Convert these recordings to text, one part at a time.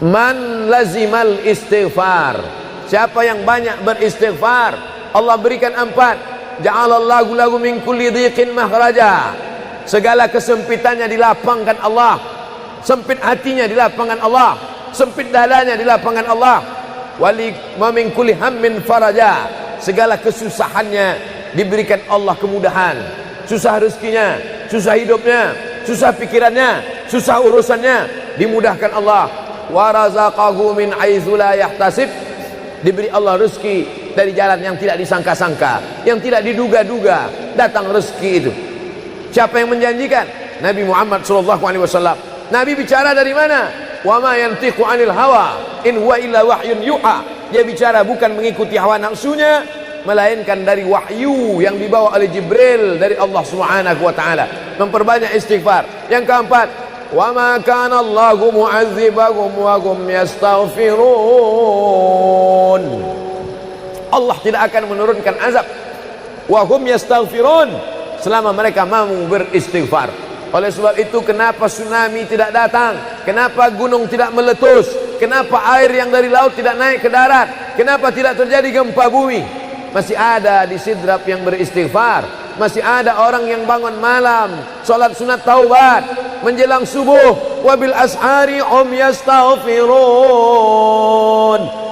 Man lazimal istighfar, siapa yang banyak beristighfar, Allah berikan 4. Ja'alallahu lahu min kulli dhiqin makhraja, segala kesempitannya dilapangkan Allah, sempit hatinya dilapangkan Allah, sempit dadanya dilapangkan Allah. Wali wa min kulli hammin faraja, segala kesusahannya diberikan Allah kemudahan. Susah rezekinya, susah hidupnya, susah pikirannya, susah urusannya, dimudahkan Allah. Wa razaqahu min haitsu la yahtasib, diberi Allah rezeki dari jalan yang tidak disangka-sangka, yang tidak diduga-duga, datang rezeki itu. Siapa yang menjanjikan? Nabi Muhammad SAW. Nabi bicara dari mana? Wa ma yantiqu 'anil hawa in huwa illa wahyun yuha. Dia bicara bukan mengikuti hawa nafsunya, melainkan dari wahyu yang dibawa oleh Jibril dari Allah Subhanahu wa taala. Memperbanyak istighfar. Yang keempat, wa ma kana Allahu mu'adzibahum wa hum yastaghfirun. Allah tidak akan menurunkan azab wa hum yastaghfirun selama mereka mampu beristighfar. Oleh sebab itu, kenapa tsunami tidak datang? Kenapa gunung tidak meletus? Kenapa air yang dari laut tidak naik ke darat? Kenapa tidak terjadi gempa bumi? Masih ada di Sidrap yang beristighfar. Masih ada orang yang bangun malam, salat sunat taubat menjelang subuh. Wabil ashari hum yastaghfirun.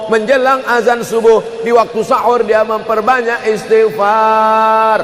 Menjelang azan subuh, di waktu sahur dia memperbanyak istighfar.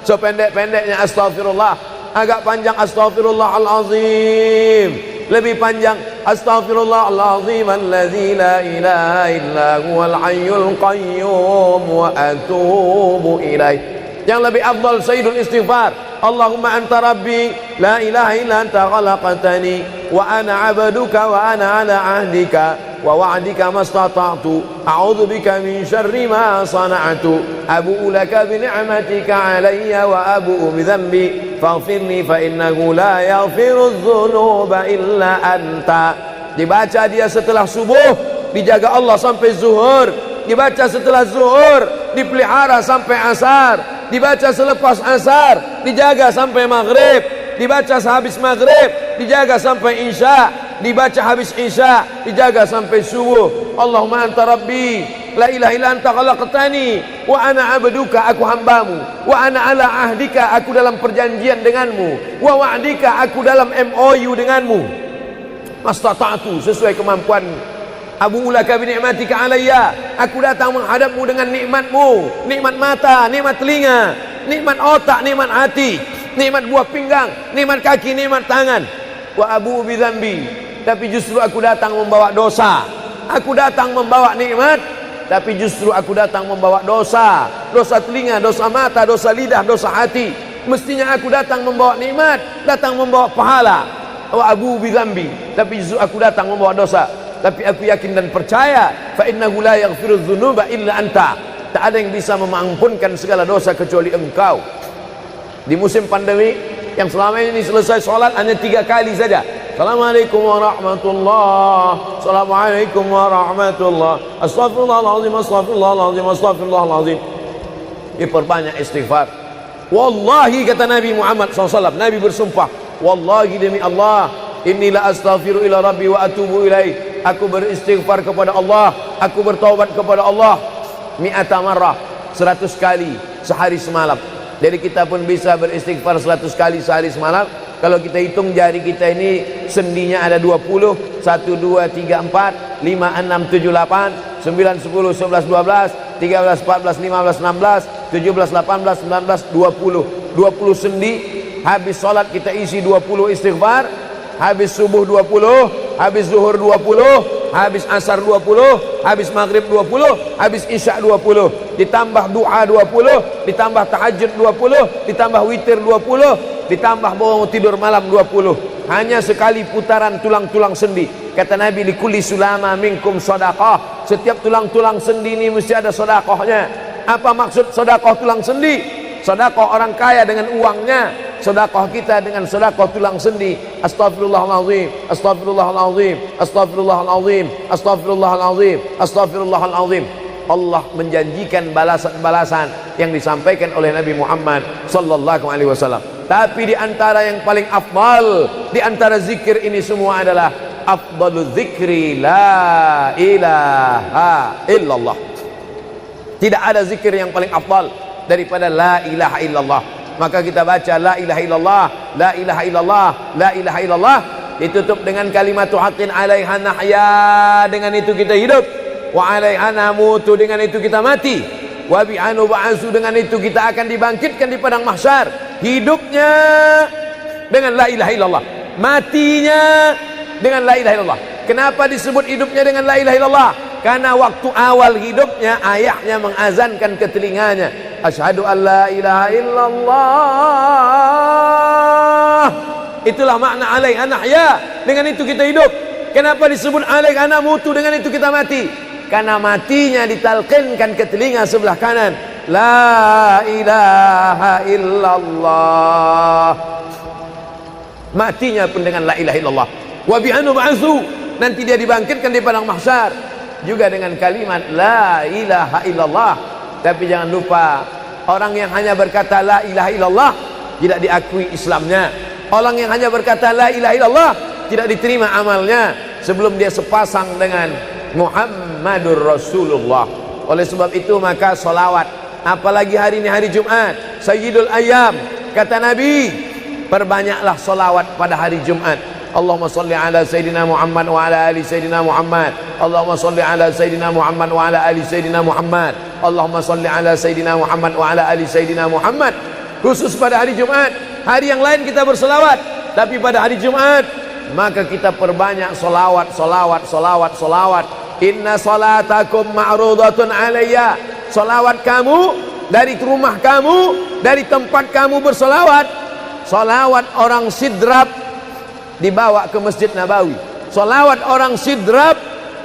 Sependek-pendeknya astaghfirullah, agak panjang astaghfirullahalazim, lebih panjang astaghfirullahalazim alladzi la ilaha illa huwal hayyul qayyum wa atubu ilaih. Yang lebih afdal sayyidul istighfar, Allahumma anta rabbi la ilaha illa anta khalaqtani wa ana 'abduka wa ana 'ala 'ahdika wa wa'dika mastata'tu a'udzu bika min syarri ma sana'tu abu'u laka bi ni'matika 'alayya wa abu'u bi dhanbi faghfirli fa innahu la yaghfiru dzunuba illa anta. Dibaca dia setelah subuh, dijaga Allah sampai zuhur. Dibaca setelah zuhur, dipelihara sampai asar. Dibaca selepas asar, dijaga sampai maghrib. Dibaca sehabis maghrib, dijaga sampai isya. Dibaca habis isya, dijaga sampai subuh. Allahumma anta rabbi la ilaha illa anta khalaqtani wa ana 'abduka, aku hambamu, wa ana 'ala ahdika, aku dalam perjanjian denganmu, wa wa'dika, aku dalam MOU denganmu, mastata'tu, sesuai kemampuanmu. Abu ulaka bi ni'matika alayya, aku datang menghadapmu dengan nikmatmu, nikmat mata, nikmat telinga, nikmat otak, nikmat hati, nikmat buah pinggang, nikmat kaki, nikmat tangan. Wa abu bi dzambi, tapi justru aku datang membawa dosa. Aku datang membawa nikmat, tapi justru aku datang membawa dosa. Dosa telinga, dosa mata, dosa lidah, dosa hati. Mestinya aku datang membawa nikmat, datang membawa pahala. Wa abu bi dzambi, tapi justru aku datang membawa dosa. Tapi aku yakin dan percaya, fa innahu la yaghfiru dzunuba illa anta, tak ada yang bisa mengampunkan segala dosa kecuali engkau. Di musim pandemi yang selama ini selesai sholat hanya 3 kali saja. Assalamualaikum warahmatullah, assalamualaikum warahmatullah, astaghfirullahaladzim, astaghfirullahaladzim, astaghfirullahaladzim. Diperbanyak istighfar. Wallahi, kata Nabi Muhammad SAW, Nabi bersumpah, wallahi demi Allah, inni la astaghfiru ila rabbi wa atubu ilaih. Aku beristighfar kepada Allah, aku bertaubat kepada Allah mi'ata marrah, 100 kali sehari semalam. Jadi kita pun bisa beristighfar 100 kali sehari semalam. Kalau kita hitung jari kita ini sendinya ada 20, 1, 2, 3, 4, 5, 6, 7, 8, 9, 10, 11, 12, 13, 14, 15, 16, 17, 18, 19, 20. 20 sendi. Habis sholat kita isi 20 istighfar. Habis subuh 20, habis zuhur 20, habis asar 20, habis maghrib 20, habis isya 20, ditambah doa 20, ditambah tahajud 20, ditambah witir 20, ditambah bangun tidur malam 20. Hanya sekali putaran tulang-tulang sendi. Kata Nabi, likulli sulama minkum sedekah, setiap tulang-tulang sendi ini mesti ada sedekahnya. Apa maksud sedekah tulang sendi? Sedekah orang kaya dengan uangnya, sedekah kita dengan sedekah tulang sendi. Astaghfirullahalazim, astaghfirullahalazim, astaghfirullahalazim, astaghfirullahalazim, astaghfirullahalazim. Allah menjanjikan balasan-balasan yang disampaikan oleh Nabi Muhammad sallallahu alaihi wasallam. Tapi di antara yang paling afdal di antara zikir ini semua adalah afdalu dzikri la ilaha illallah. Tidak ada zikir yang paling afdal daripada la ilaha illallah. Maka kita baca la ilaha illallah, la ilaha illallah, la ilaha illallah, ditutup dengan kalimatu haqqin 'alaiha nahya, dengan itu kita hidup, wa 'alaiha namutu, dengan itu kita mati, wa bi'anu ba'su, dengan itu kita akan dibangkitkan di padang mahsyar. Hidupnya dengan la ilaha illallah, matinya dengan la ilaha illallah. Kenapa disebut hidupnya dengan la ilaha illallah? Karena waktu awal hidupnya ayahnya mengazankan ke telinganya, asyhadu an la ilaha illallah. Itulah makna alaiha nahya, dengan itu kita hidup. Kenapa disebut alaiha namutu, dengan itu kita mati? Karena matinya ditalqinkan ke telinga sebelah kanan, la ilaha illallah. Matinya pun dengan la ilaha illallah. Wa bi'anu ba'su, nanti dia dibangkitkan di padang mahsyar juga dengan kalimat la ilaha illallah. Tapi jangan lupa, orang yang hanya berkata la ilaha illallah tidak diakui Islamnya. Orang yang hanya berkata la ilaha illallah tidak diterima amalnya sebelum dia sepasang dengan Muhammadur Rasulullah. Oleh sebab itu maka solawat, apalagi hari ini hari Jumat, Sayyidul Ayyam, kata Nabi, perbanyaklah solawat pada hari Jumat. Allahumma salli ala Sayyidina Muhammad wa ala ali Sayyidina Muhammad. Allahumma salli ala Sayyidina Muhammad wa ala ali Sayyidina Muhammad. Allahumma salli ala Sayyidina Muhammad wa ala ali Sayyidina Muhammad. Khusus pada hari Jumat. Hari yang lain kita berselawat, tapi pada hari Jumat maka kita perbanyak solawat, solawat, solawat, solawat. Inna salatakum ma'rudatun alayya. Solawat kamu dari rumah kamu, dari tempat kamu bersolawat. Solawat orang sidrap dibawa ke Masjid Nabawi. Salawat orang sidrap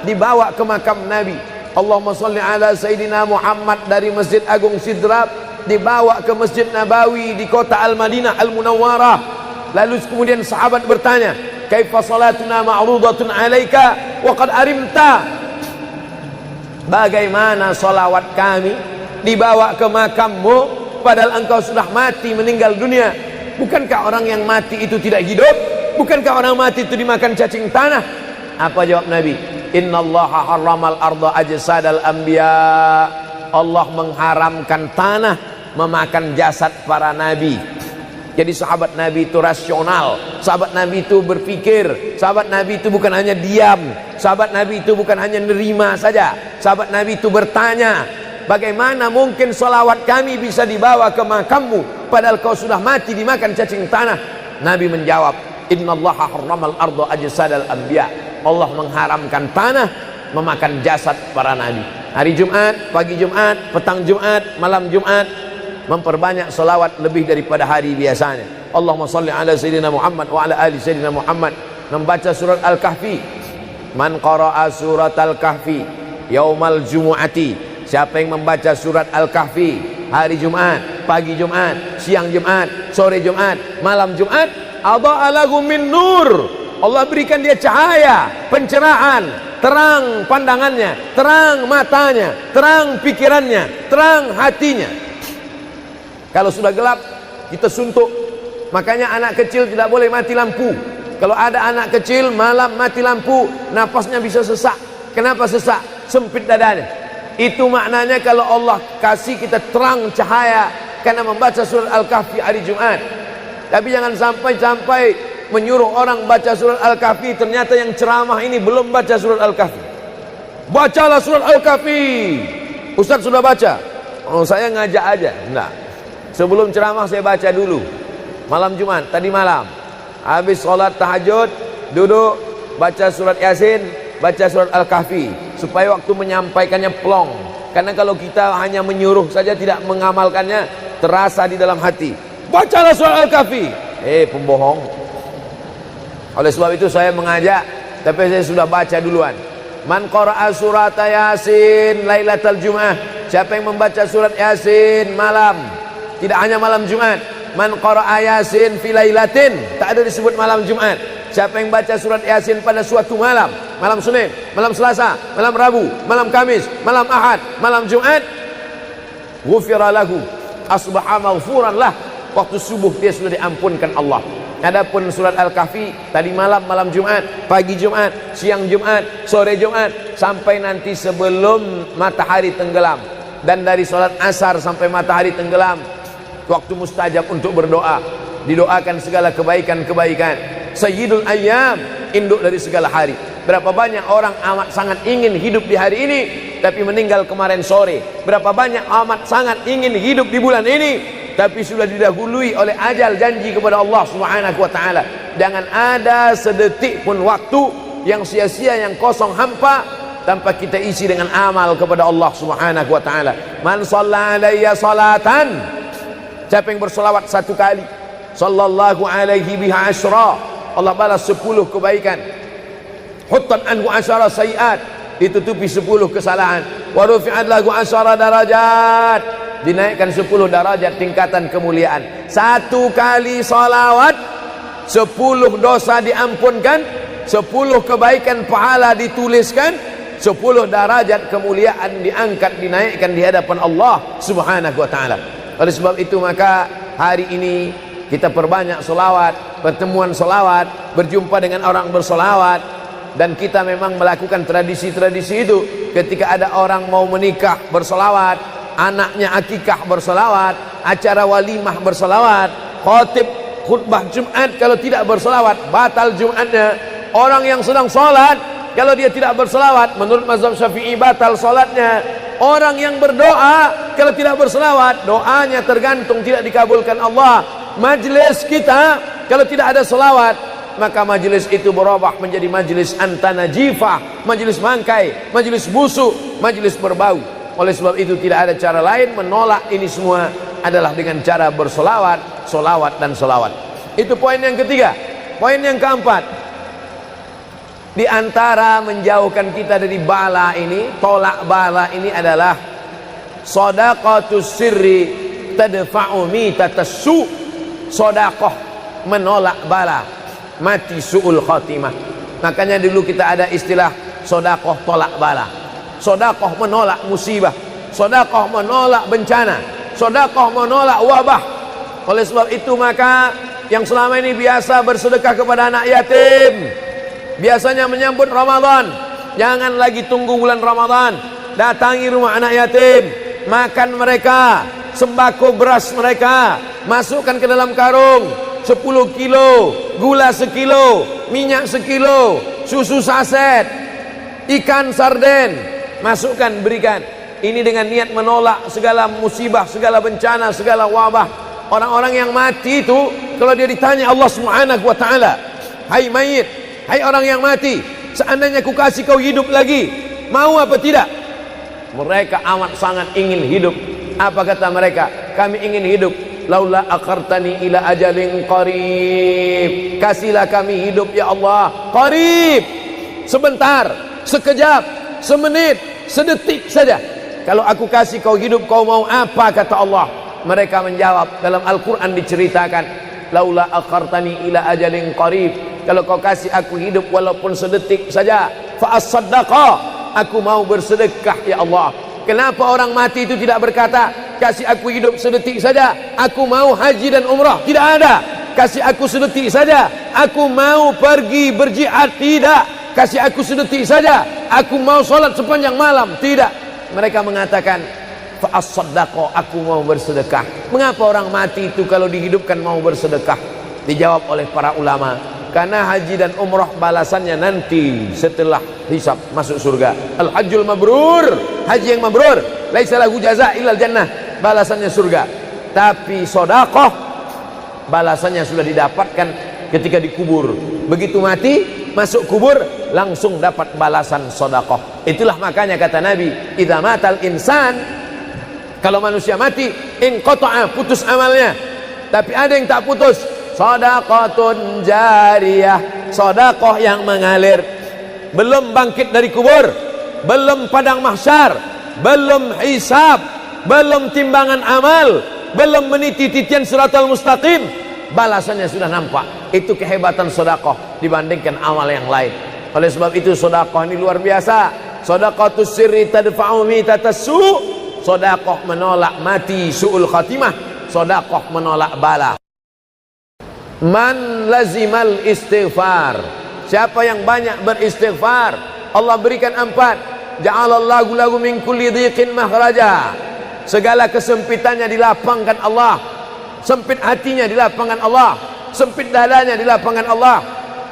dibawa ke makam Nabi. Allahumma salli ala Sayyidina Muhammad dari Masjid Agung Sidrap dibawa ke Masjid Nabawi di kota Al-Madinah Al-Munawwarah. Lalu kemudian sahabat bertanya, kaifa salatuna ma'rudatun alaika wa qad arimta? Bagaimana salawat kami dibawa ke makammu padahal engkau sudah mati, meninggal dunia? Bukankah orang yang mati itu tidak hidup? Bukankah orang mati itu dimakan cacing tanah? Apa jawab Nabi? Innallaha harramal arda ajsadal anbiya. Allah mengharamkan tanah memakan jasad para nabi. Jadi sahabat Nabi itu rasional. Sahabat Nabi itu berpikir. Sahabat Nabi itu bukan hanya diam. Sahabat Nabi itu bukan hanya nerima saja. Sahabat Nabi itu bertanya, bagaimana mungkin salawat kami bisa dibawa ke makammu padahal kau sudah mati dimakan cacing tanah? Nabi menjawab, innallaha harramal arda ajsadal anbiya. Allah mengharamkan tanah memakan jasad para nabi. Hari Jumat, pagi Jumat, petang Jumat, malam Jumat, memperbanyak salawat lebih daripada hari biasanya. Allahumma salli ala Sayyidina Muhammad wa ala ali Sayyidina Muhammad. Membaca surat Al-Kahfi. Man qara'a surat Al-Kahfi yaumal jumu'ati. Siapa yang membaca surat Al-Kahfi hari Jumat, pagi Jumat, siang Jumat, sore Jumat, malam Jumat, adha'a lahu min nur. Allah berikan dia cahaya, pencerahan, terang pandangannya, terang matanya, terang pikirannya, terang hatinya. Kalau sudah gelap, kita suntuk. Makanya anak kecil tidak boleh mati lampu. Kalau ada anak kecil malam mati lampu, napasnya bisa sesak. Kenapa sesak? Sempit dadanya. Itu maknanya kalau Allah kasih kita terang cahaya karena membaca surat Al-Kahfi hari Jumat. Tapi jangan sampai menyuruh orang baca surat Al-Kahfi, ternyata yang ceramah ini belum baca surat Al-Kahfi. Bacalah surat Al-Kahfi. Ustaz sudah baca? Oh, saya ngajak aja. Enggak. Sebelum ceramah saya baca dulu. Malam Jumat, tadi malam. Habis sholat tahajud, duduk, baca surat Yasin, baca surat Al-Kahfi. Supaya waktu menyampaikannya plong. Karena kalau kita hanya menyuruh saja tidak mengamalkannya, terasa di dalam hati. Bacalah surat Al-Kahfi. Pembohong. Oleh sebab itu saya mengajak, tapi saya sudah baca duluan. Man qara'a surat Yasin lailatal Jum'ah. Siapa yang membaca surat Yasin malam, tidak hanya malam Jumat. Man qara'a Yasin fi lailatin, tak ada disebut malam Jumat. Siapa yang baca surat Yasin pada suatu malam, malam Senin, malam Selasa, malam Rabu, malam Kamis, malam Ahad, malam Jumat, ghufira lahu, asbaha maghfuran lah. Waktu subuh dia sudah diampunkan Allah. Adapun surat Al-Kahfi tadi malam, malam Jumat, pagi Jumat, siang Jumat, sore Jumat, sampai nanti sebelum matahari tenggelam. Dan dari salat asar sampai matahari tenggelam, waktu mustajab untuk berdoa. Didoakan segala kebaikan-kebaikan. Sayyidul Ayyam, induk dari segala hari. Berapa banyak orang amat sangat ingin hidup di hari ini, tapi meninggal kemarin sore. Berapa banyak amat sangat ingin hidup di bulan ini, tapi sudah didahului oleh ajal, janji kepada Allah Subhanahu wa taala. Jangan ada sedetik pun waktu yang sia-sia, yang kosong hampa tanpa kita isi dengan amal kepada Allah Subhanahu wa taala. Man shalla alayya salatan, siapa yang bersolawat satu kali, sallallahu alaihi biha asyra, Allah balas 10 kebaikan. Huttan anhu asyara sayiat, ditutupi 10 kesalahan. Wa rufi'at lahu asyara darajat, dinaikkan 10 darajat tingkatan kemuliaan. Satu kali salawat 10 dosa diampunkan, 10 kebaikan pahala dituliskan, 10 derajat kemuliaan diangkat, dinaikkan di hadapan Allah Subhanahu wa taala. Oleh sebab itu maka hari ini kita perbanyak selawat, pertemuan selawat, berjumpa dengan orang berselawat. Dan kita memang melakukan tradisi-tradisi itu. Ketika ada orang mau menikah berselawat, anaknya akikah berselawat, acara walimah berselawat, khotib khutbah Jumat kalau tidak berselawat batal Jumatnya. Orang yang sedang sholat kalau dia tidak berselawat, menurut mazhab Syafi'i batal sholatnya. Orang yang berdoa kalau tidak berselawat, doanya tergantung tidak dikabulkan Allah. Majlis kita kalau tidak ada selawat, maka majlis itu berubah menjadi majlis antanajifah, majlis mangkai, majlis busuk, majlis berbau. Oleh sebab itu tidak ada cara lain menolak ini semua adalah dengan cara bersolawat, solawat dan solawat. Itu poin yang ketiga. Poin yang keempat, di antara menjauhkan kita dari bala ini, tolak bala ini adalah shadaqatus sirri tadfa'u mitatassu. Sedekah menolak bala, mati su'ul khatimah. Makanya dulu kita ada istilah sedekah tolak bala. Sedekah menolak musibah, sedekah menolak bencana, sedekah menolak wabah. Oleh sebab itu maka yang selama ini biasa bersedekah kepada anak yatim, biasanya menyambut Ramadan, jangan lagi tunggu bulan Ramadan, datangi rumah anak yatim, makan mereka, sembako beras mereka, masukkan ke dalam karung 10 kilo, gula sekilo, minyak sekilo, susu saset, ikan sarden, masukkan, berikan. Ini dengan niat menolak segala musibah, segala bencana, segala wabah. Orang-orang yang mati itu kalau dia ditanya Allah Subhanahu wa taala, hai mayit, hai orang yang mati, seandainya ku kasih kau hidup lagi, mau apa tidak? Mereka amat sangat ingin hidup. Apa kata mereka? Kami ingin hidup. Laula akhartani ila ajalin qarib, kasihlah kami hidup ya Allah qarib, sebentar, sekejap, semenit, sedetik saja. Kalau aku kasih kau hidup, kau mau apa? Kata Allah. Mereka menjawab, dalam Al-Quran diceritakan, laula akhartani ila ajalin qarib, kalau kau kasih aku hidup walaupun sedetik saja, fa as-saddaqa, aku mau bersedekah ya Allah. Kenapa orang mati itu tidak berkata, kasih aku hidup sedetik saja, aku mau haji dan umrah? Tidak ada. Kasih aku sedetik saja, aku mau pergi berjihad? Tidak. Kasih aku sedetik saja, aku mau sholat sepanjang malam? Tidak. Mereka mengatakan, fa as-saddaqa, aku mau bersedekah. Mengapa orang mati itu kalau dihidupkan mau bersedekah? Dijawab oleh para ulama, karena haji dan umrah balasannya nanti setelah hisab masuk surga. Al-hajjul mabrur, haji yang mabrur, laisa lahu jaza illal jannah, balasannya surga. Tapi sedekah balasannya sudah didapatkan ketika dikubur. Begitu mati masuk kubur langsung dapat balasan sedekah. Itulah makanya kata Nabi, idza matal insan, kalau manusia mati, inqata'a, putus amalnya. Tapi ada yang tak putus, shadaqatun jariyah, sedekah yang mengalir. Belum bangkit dari kubur, belum padang mahsyar, belum hisab, belum timbangan amal, belum meniti titian siratal mustaqim, balasannya sudah nampak. Itu kehebatan sedekah dibandingkan amal yang lain. Oleh sebab itu sedekah ini luar biasa. Shadaqatus sirri tadfa'u mitatassu, sedekah menolak mati su'ul khatimah, sedekah menolak bala. Man lazimal istighfar, siapa yang banyak beristighfar, Allah berikan 4. Ja'alallahu lahu min kulli dhiqin makhraja, segala kesempitannya dilapangkan Allah, sempit hatinya dilapangkan Allah, sempit dadanya dilapangkan Allah.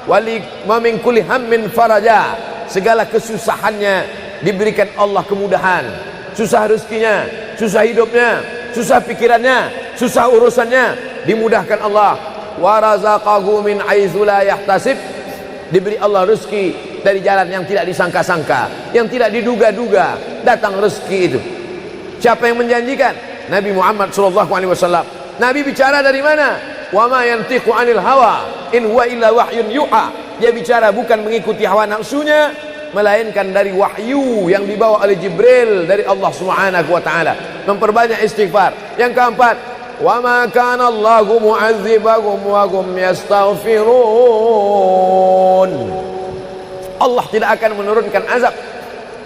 Wali wa min kulli hammin faraja, segala kesusahannya diberikan Allah kemudahan. Susah rezekinya, susah hidupnya, susah pikirannya, susah urusannya, dimudahkan Allah. Wa razaqahu min haitsu la yahtasib, diberi Allah rezeki dari jalan yang tidak disangka-sangka, yang tidak diduga-duga, datang rezeki itu. Siapa yang menjanjikan? Nabi Muhammad SAW. Nabi bicara dari mana? Wa ma yantiqu 'anil hawa in huwa illa wahyun yuha. Dia bicara bukan mengikuti hawa nafsunya, melainkan dari wahyu yang dibawa oleh Jibril dari Allah Subhanahu wa taala. Memperbanyak istighfar. Yang keempat, wa ma kana Allahu mu'adzibahum wa hum yastaghfirun. Allah tidak akan menurunkan azab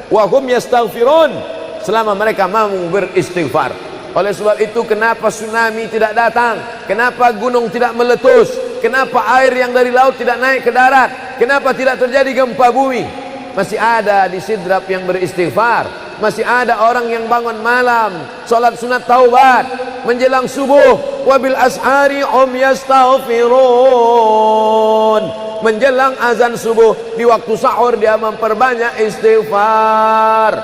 wa hum yastaghfirun selama mereka mau beristighfar. Oleh sebab itu, kenapa tsunami tidak datang? Kenapa gunung tidak meletus? Kenapa air yang dari laut tidak naik ke darat? Kenapa tidak terjadi gempa bumi? Masih ada di Sidrap yang beristighfar. Masih ada orang yang bangun malam, salat sunat taubat menjelang subuh. Wabil ashari hum yastaghfirun. Menjelang azan subuh, di waktu sahur dia memperbanyak istighfar.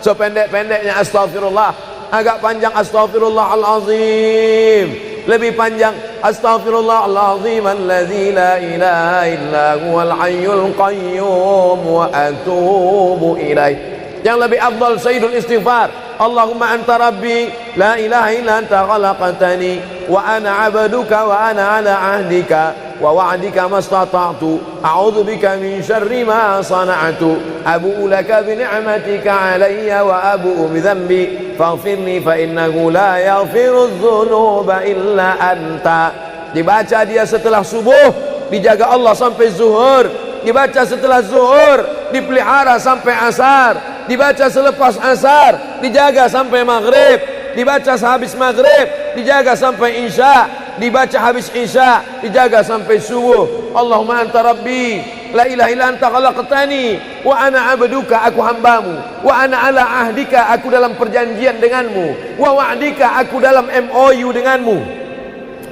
Sependek-pendeknya astaghfirullah, agak panjang astaghfirullahalazim, lebih panjang astaghfirullahalazim alladzi la ilaha illa huwal hayyul qayyum wa atubu ilaih. Yang lebih afdal sayyidul istighfar, Allahumma anta rabbi la ilaha illa anta khalaqtani wa ana 'abduka wa ana 'ala 'ahdika wa wa'dika mastata'tu a'udzu bika min syarri ma sana'tu abu'u laka bi ni'matika 'alayya wa abu'u bi dhanbi faghfirli fa innahu la yaghfiru dzunuba illa anta. Dibaca dia setelah subuh, dijaga Allah sampai zuhur. Dibaca setelah zuhur, dipelihara sampai asar. Dibaca selepas asar, dijaga sampai maghrib. Dibaca sehabis maghrib, dijaga sampai isya. Dibaca habis isya, dijaga sampai subuh. Allahumma anta rabbi la ilaha illa anta khalaqtani wa ana 'abduka, aku hambamu, wa ana 'ala ahdika, aku dalam perjanjian denganmu, wa wa'dika, aku dalam MOU denganmu,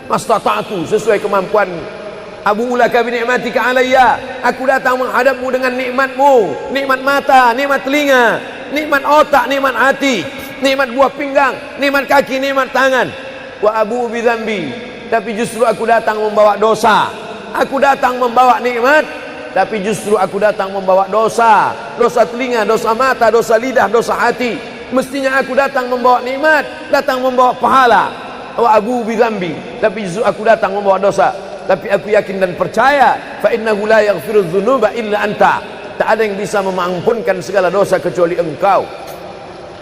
mastata'tu, sesuai kemampuanmu. Abu ulaka bi ni'matika alayya, aku datang menghadapmu dengan nikmatmu, nikmat mata, nikmat telinga, nikmat otak, nikmat hati, nikmat buah pinggang, nikmat kaki, nikmat tangan. Wa abu bi dzambi, tapi justru aku datang membawa dosa. Aku datang membawa nikmat, tapi justru aku datang membawa dosa. Dosa telinga, dosa mata, dosa lidah, dosa hati. Mestinya aku datang membawa nikmat, datang membawa pahala. Wa abu bi dzambi, tapi justru aku datang membawa dosa. Tapi aku yakin dan percaya, fa innahu la yaghfiru dzunuba illa anta, tak ada yang bisa mengampunkan segala dosa kecuali engkau.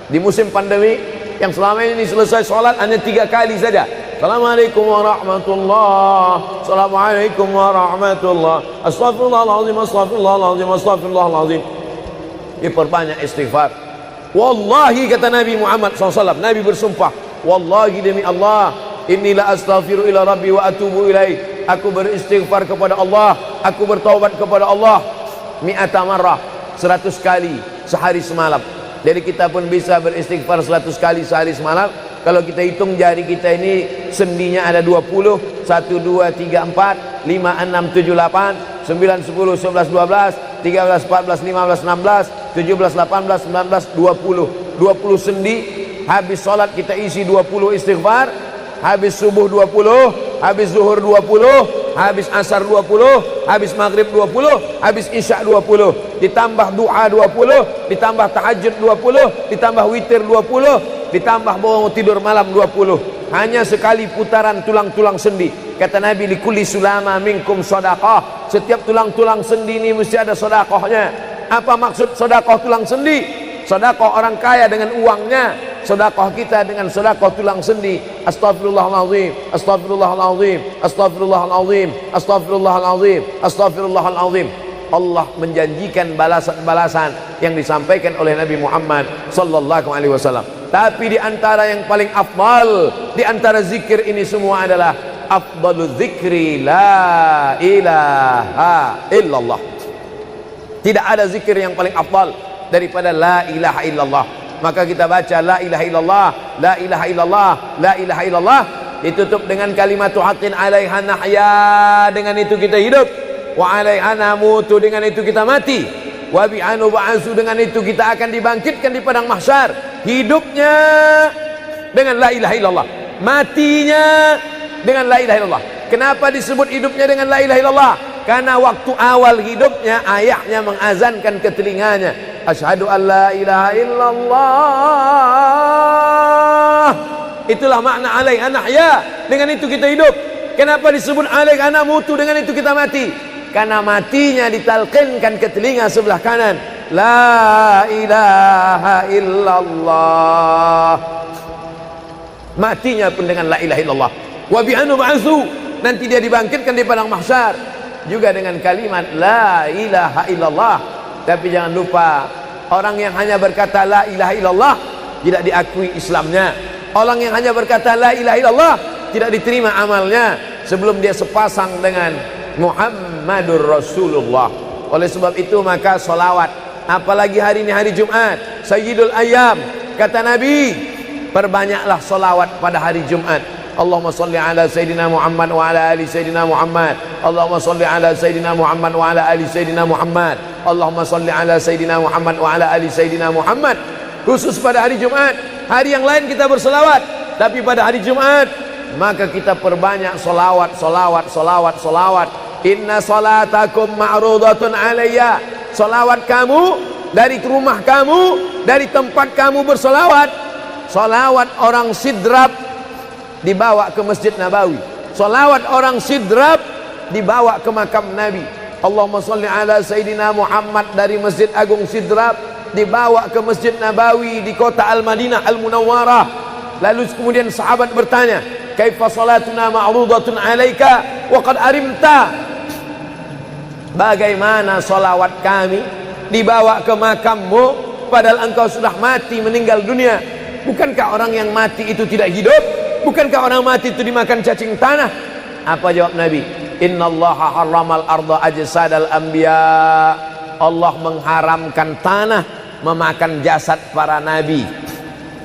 Di musim pandemi yang selama ini selesai sholat hanya 3 kali saja. Assalamualaikum warahmatullah, assalamualaikum warahmatullah, astaghfirullahaladzim, astaghfirullahaladzim, astaghfirullahaladzim. Diperbanyak istighfar. Wallahi, kata Nabi Muhammad SAW, Nabi bersumpah, wallahi demi Allah, inilah astaghfiru ila rabbi wa atubu ilaih. Aku beristighfar kepada Allah, aku bertaubat kepada Allah mi'ata marrah, 100 kali sehari semalam. Jadi kita pun bisa beristighfar 100 kali sehari semalam. Kalau kita hitung jari kita ini sendinya ada 20, 1, 2, 3, 4, 5, 6, 7, 8, 9, 10, 11, 12, 13, 14, 15, 16, 17, 18, 19, 20. 20 sendi. Habis sholat kita isi 20 istighfar. Habis subuh 20, habis zuhur 20, habis asar 20, habis maghrib 20, habis isya 20, ditambah doa 20, ditambah tahajud 20, ditambah witir 20, ditambah bangun tidur malam 20. Hanya sekali putaran tulang-tulang sendi. Kata Nabi, likulli sulama minkum sedekah, setiap tulang-tulang sendi ini mesti ada sedekahnya. Apa maksud sedekah tulang sendi? Sedekah orang kaya dengan uangnya, sedekah kita dengan sedekah tulang sendi. Astaghfirullahalazim, astaghfirullahalazim, astaghfirullahalazim, astaghfirullahalazim, astaghfirullahalazim. Allah menjanjikan balasan-balasan yang disampaikan oleh Nabi Muhammad sallallahu alaihi wasallam. Tapi di antara yang paling afdal di antara zikir ini semua adalah afdalu dzikri la ilaha illallah. Tidak ada zikir yang paling afdal daripada la ilaha illallah. Maka kita baca la ilaha illallah, la ilaha illallah, la ilaha illallah, ditutup dengan kalimat haqqin 'alaiha nahya, dengan itu kita hidup, wa 'alaiha namutu, dengan itu kita mati, wa bi'anu ba'su, dengan itu kita akan dibangkitkan di padang mahsyar. Hidupnya dengan la ilaha illallah, matinya dengan la ilaha illallah. Kenapa disebut hidupnya dengan la ilaha illallah? Karena waktu awal hidupnya ayahnya mengazankan ke telinganya, asyhadu an la ilaha illallah. Itulah makna alaiha nahya, dengan itu kita hidup. Kenapa disebut alaiha namutu, dengan itu kita mati? Karena matinya ditalqinkan ke telinga sebelah kanan, la ilaha illallah. Matinya pun dengan la ilaha illallah. Wa bi'anu ba'su, nanti dia dibangkitkan di padang mahsyar juga dengan kalimat la ilaha illallah. Tapi jangan lupa, orang yang hanya berkata la ilaha illallah tidak diakui Islamnya. Orang yang hanya berkata la ilaha illallah tidak diterima amalnya sebelum dia sepasang dengan Muhammadur Rasulullah. Oleh sebab itu maka solawat, apalagi hari ini hari Jumat, Sayyidul Ayyam, kata Nabi, perbanyaklah solawat pada hari Jumat. Allahumma salli ala Sayyidina Muhammad wa ala ali Sayyidina Muhammad. Allahumma salli ala Sayyidina Muhammad wa ala ali Sayyidina Muhammad. Allahumma salli ala Sayyidina Muhammad wa ala ali Sayyidina Muhammad. Khusus pada hari Jumat. Hari yang lain kita berselawat, tapi pada hari Jumat maka kita perbanyak solawat, solawat, solawat, solawat. Inna salatakum ma'rudatun alayya. Solawat kamu dari rumah kamu, dari tempat kamu bersolawat. Solawat orang sidrap dibawa ke Masjid Nabawi. Salawat orang sidrap dibawa ke makam Nabi. Allahumma salli ala Sayyidina Muhammad dari Masjid Agung Sidrap dibawa ke Masjid Nabawi di kota Al-Madinah Al-Munawwarah. Lalu kemudian sahabat bertanya, kaifa salatuna ma'rudatun alaika wa qad arimta? Bagaimana salawat kami dibawa ke makammu padahal engkau sudah mati, meninggal dunia? Bukankah orang yang mati itu tidak hidup? Bukankah orang mati itu dimakan cacing tanah? Apa jawab Nabi? Innallaha harramal arda ajsadal anbiya. Allah mengharamkan tanah memakan jasad para nabi.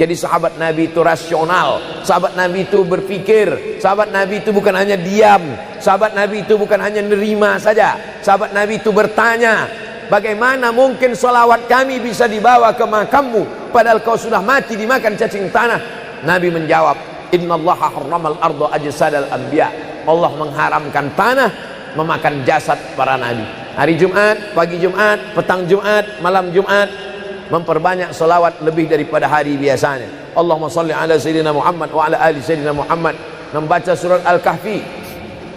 Jadi sahabat Nabi itu rasional, sahabat Nabi itu berpikir, sahabat Nabi itu bukan hanya diam, sahabat Nabi itu bukan hanya nerima saja, sahabat Nabi itu bertanya, bagaimana mungkin salawat kami bisa dibawa ke makammu padahal kau sudah mati dimakan cacing tanah? Nabi menjawab, innallaha harramal arda ajsadal anbiya. Allah mengharamkan tanah memakan jasad para nabi. Hari Jumat, pagi Jumat, petang Jumat, malam Jumat, memperbanyak salawat lebih daripada hari biasanya. Allahumma salli ala Sayyidina Muhammad wa ala ali Sayyidina Muhammad. Membaca surat Al-Kahfi.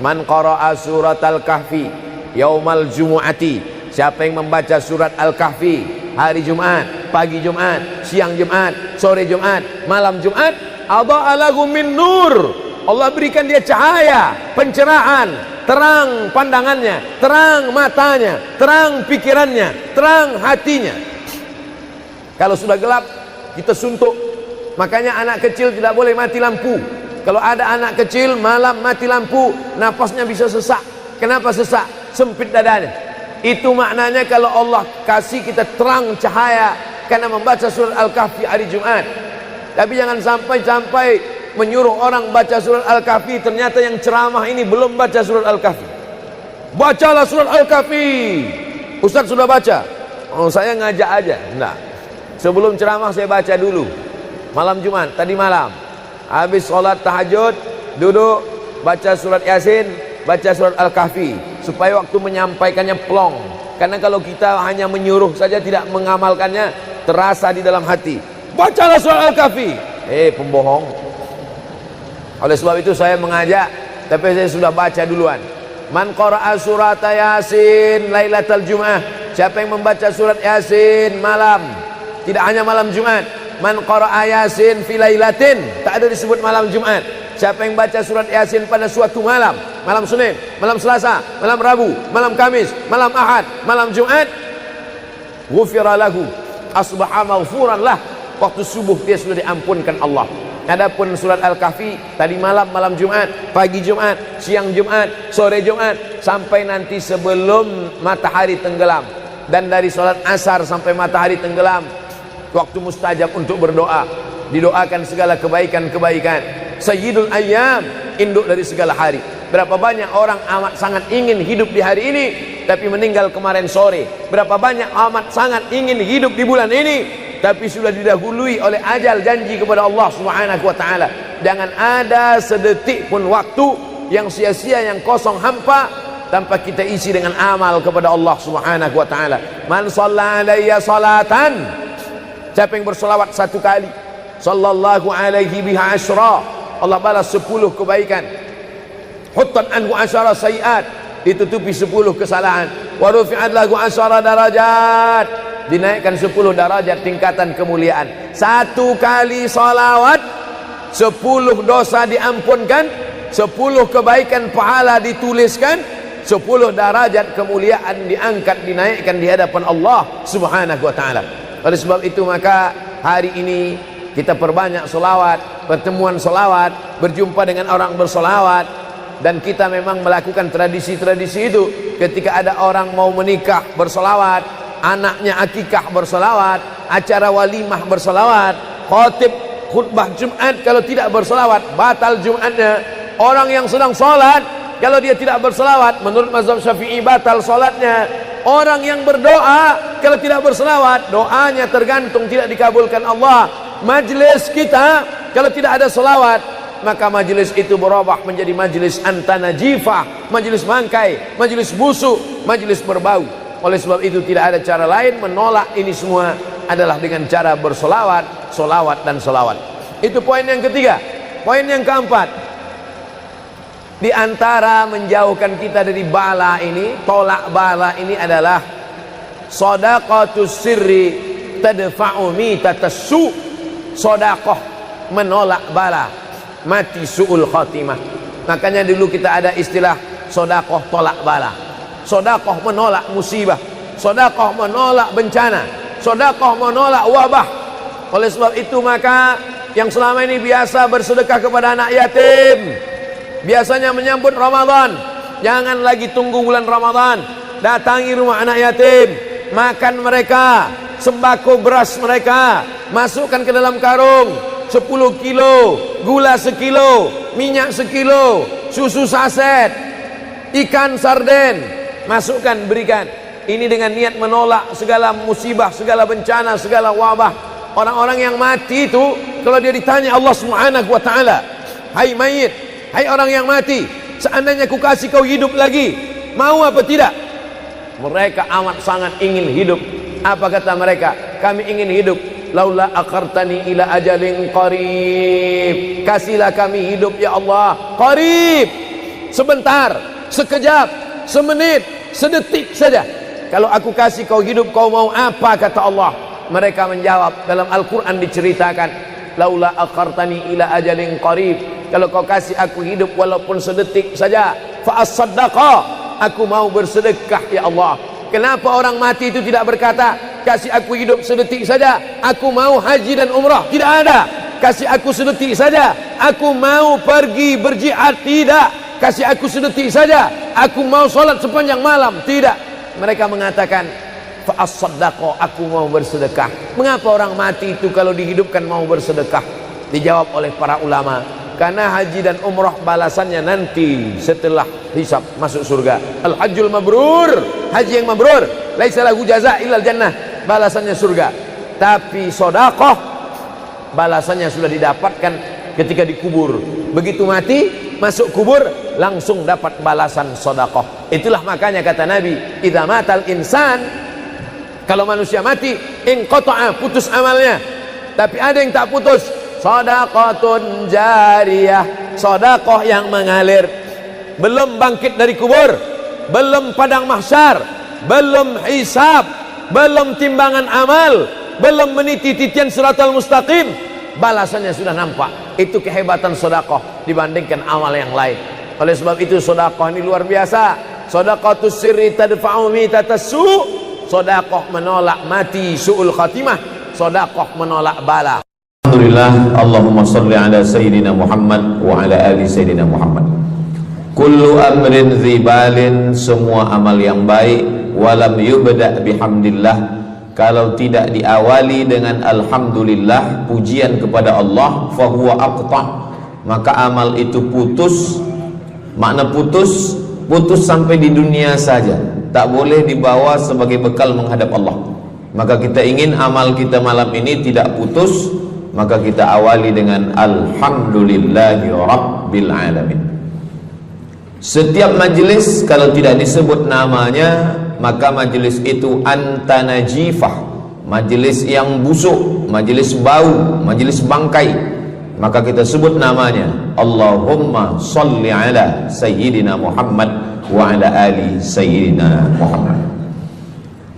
Man qara'a surat Al-Kahfi yaumal jumu'ati. Siapa yang membaca surat Al-Kahfi hari Jumat, pagi Jumat, siang Jumat, sore Jumat, malam Jumat, adha'a lahu min nur. Allah berikan dia cahaya, pencerahan, terang pandangannya, terang matanya, terang pikirannya, terang hatinya. Kalau sudah gelap, kita suntuk. Makanya anak kecil tidak boleh mati lampu. Kalau ada anak kecil malam mati lampu, napasnya bisa sesak. Kenapa sesak? Sempit dadanya. Itu maknanya kalau Allah kasih kita terang cahaya karena membaca surat Al-Kahfi hari Jumat. Tapi jangan sampai menyuruh orang baca surat Al-Kahfi, ternyata yang ceramah ini belum baca surat Al-Kahfi. Bacalah surat Al-Kahfi. Ustaz sudah baca. Oh, saya ngajak aja. Enggak. Sebelum ceramah saya baca dulu. Malam Jumat, tadi malam. Habis sholat tahajud, duduk, baca surat Yasin, baca surat Al-Kahfi. Supaya waktu menyampaikannya plong. Karena kalau kita hanya menyuruh saja tidak mengamalkannya, terasa di dalam hati. Bacalah surat Al-Kahfi. Pembohong. Oleh sebab itu saya mengajak, tapi saya sudah baca duluan. Man qara'a surat Yasin lailatal Jum'ah. Siapa yang membaca surat Yasin malam, tidak hanya malam Jumat. Man qara'a Yasin fi lailatin, tak ada disebut malam Jumat. Siapa yang baca surat Yasin pada suatu malam, malam Senin, malam Selasa, malam Rabu, malam Kamis, malam Ahad, malam Jumat, ghufira lahu, asbaha maghfuran lah. Waktu subuh dia sudah diampunkan Allah. Adapun surat Al-Kahfi tadi malam, malam Jumat, pagi Jumat, siang Jumat, sore Jumat, sampai nanti sebelum matahari tenggelam. Dan dari salat asar sampai matahari tenggelam, waktu mustajab untuk berdoa. Didoakan segala kebaikan-kebaikan. Sayyidul ayyam, induk dari segala hari. Berapa banyak orang amat sangat ingin hidup di hari ini, tapi meninggal kemarin sore. Berapa banyak amat sangat ingin hidup di bulan ini, tapi sudah didahului oleh ajal, janji kepada Allah Subhanahu wa taala. Jangan ada sedetik pun waktu yang sia-sia, yang kosong hampa tanpa kita isi dengan amal kepada Allah Subhanahu wa taala. Man shalla alayya salatan, siapa yang bersolawat satu kali, sallallahu alaihi biha asyra, Allah balas 10 kebaikan. Huttat anhu asyara sayiat, ditutupi 10 kesalahan. Wa rufi'at lahu asyara darajat, dinaikkan 10 darajat tingkatan kemuliaan. Satu kali salawat 10 dosa diampunkan, 10 kebaikan pahala dituliskan, 10 derajat kemuliaan diangkat, dinaikkan di hadapan Allah Subhanahu wa taala. Oleh sebab itu maka hari ini kita perbanyak selawat, pertemuan selawat, berjumpa dengan orang berselawat. Dan kita memang melakukan tradisi-tradisi itu. Ketika ada orang mau menikah berselawat, anaknya akikah berselawat, acara walimah berselawat, khatib khutbah Jumat kalau tidak berselawat batal Jumatnya. Orang yang sedang sholat kalau dia tidak berselawat, menurut mazhab Syafi'i batal sholatnya. Orang yang berdoa kalau tidak berselawat, doanya tergantung tidak dikabulkan Allah. Majlis kita kalau tidak ada selawat, maka majlis itu berubah menjadi majlis antanajifah, majlis mangkai, majlis busuk, majlis berbau. Oleh sebab itu tidak ada cara lain menolak ini semua adalah dengan cara bersolawat, solawat dan solawat. Itu poin yang ketiga. Poin yang keempat, di antara menjauhkan kita dari bala ini, tolak bala ini adalah shadaqatus sirri tadfa'u mitatassu. Sedekah menolak bala, mati su'ul khatimah. Makanya dulu kita ada istilah sedekah tolak bala. Sedekah menolak musibah, sedekah menolak bencana, sedekah menolak wabah. Oleh sebab itu maka yang selama ini biasa bersedekah kepada anak yatim, biasanya menyambut Ramadan, jangan lagi tunggu bulan Ramadan, datangi rumah anak yatim, makan mereka, sembako beras mereka, masukkan ke dalam karung 10 kilo, gula sekilo, minyak sekilo, susu saset, ikan sarden, masukkan, berikan. Ini dengan niat menolak segala musibah, segala bencana, segala wabah. Orang-orang yang mati itu kalau dia ditanya Allah Subhanahu wa taala, hai mayit, hai orang yang mati, seandainya ku kasih kau hidup lagi, mau apa tidak? Mereka amat sangat ingin hidup. Apa kata mereka? Kami ingin hidup. Laula akhartani ila ajalin qarib, kasihlah kami hidup ya Allah qarib, sebentar, sekejap, semenit, sedetik saja. Kalau aku kasih kau hidup, kau mau apa? Kata Allah. Mereka menjawab, dalam Al-Quran diceritakan, laula akhartani ila ajalin qarib, kalau kau kasih aku hidup walaupun sedetik saja, fa as-saddaqa, aku mau bersedekah ya Allah. Kenapa orang mati itu tidak berkata, kasih aku hidup sedetik saja, aku mau haji dan umrah? Tidak ada. Kasih aku sedetik saja, aku mau pergi berjihad? Tidak. Kasih aku sedetik saja, aku mau sholat sepanjang malam? Tidak. Mereka mengatakan, fa as-saddaqa, aku mau bersedekah. Mengapa orang mati itu kalau dihidupkan mau bersedekah? Dijawab oleh para ulama, karena haji dan umrah balasannya nanti setelah hisab masuk surga. Al-hajjul mabrur, haji yang mabrur, laisa lahu jaza' illal jannah, balasannya surga. Tapi sedekah balasannya sudah didapatkan ketika dikubur. Begitu mati, masuk kubur, langsung dapat balasan sedekah. Itulah makanya kata Nabi, idza matal insan, kalau manusia mati, inqata'a, putus amalnya. Tapi ada yang tak putus, shadaqatun jariyah, sedekah yang mengalir. Belum bangkit dari kubur, belum padang mahsyar, belum hisab, belum timbangan amal, belum meniti titian siratal mustaqim, balasannya sudah nampak. Itu kehebatan sedekah dibandingkan amal yang lain. Oleh sebab itu sedekah ini luar biasa. Shadaqatus sirri tadfa'u mitatassu, sedekah menolak mati su'ul khatimah, sedekah menolak bala. Alhamdulillah, Allahumma salli ala Sayyidina Muhammad wa ala ali Sayyidina Muhammad. Kullu amrin zibalin, semua amal yang baik, walam yubda' bihamdillah, kalau tidak diawali dengan alhamdulillah, pujian kepada Allah, fahuwa aqta', maka amal itu putus. Makna putus, putus sampai di dunia saja, tak boleh dibawa sebagai bekal menghadap Allah. Maka kita ingin amal kita malam ini tidak putus, maka kita awali dengan alhamdulillahi rabbil alamin. Setiap majlis kalau tidak disebut namanya, maka majlis itu anta najifah, majlis yang busuk, majlis bau, majlis bangkai. Maka kita sebut namanya, Allahumma salli ala Sayyidina Muhammad wa ala ali Sayyidina Muhammad.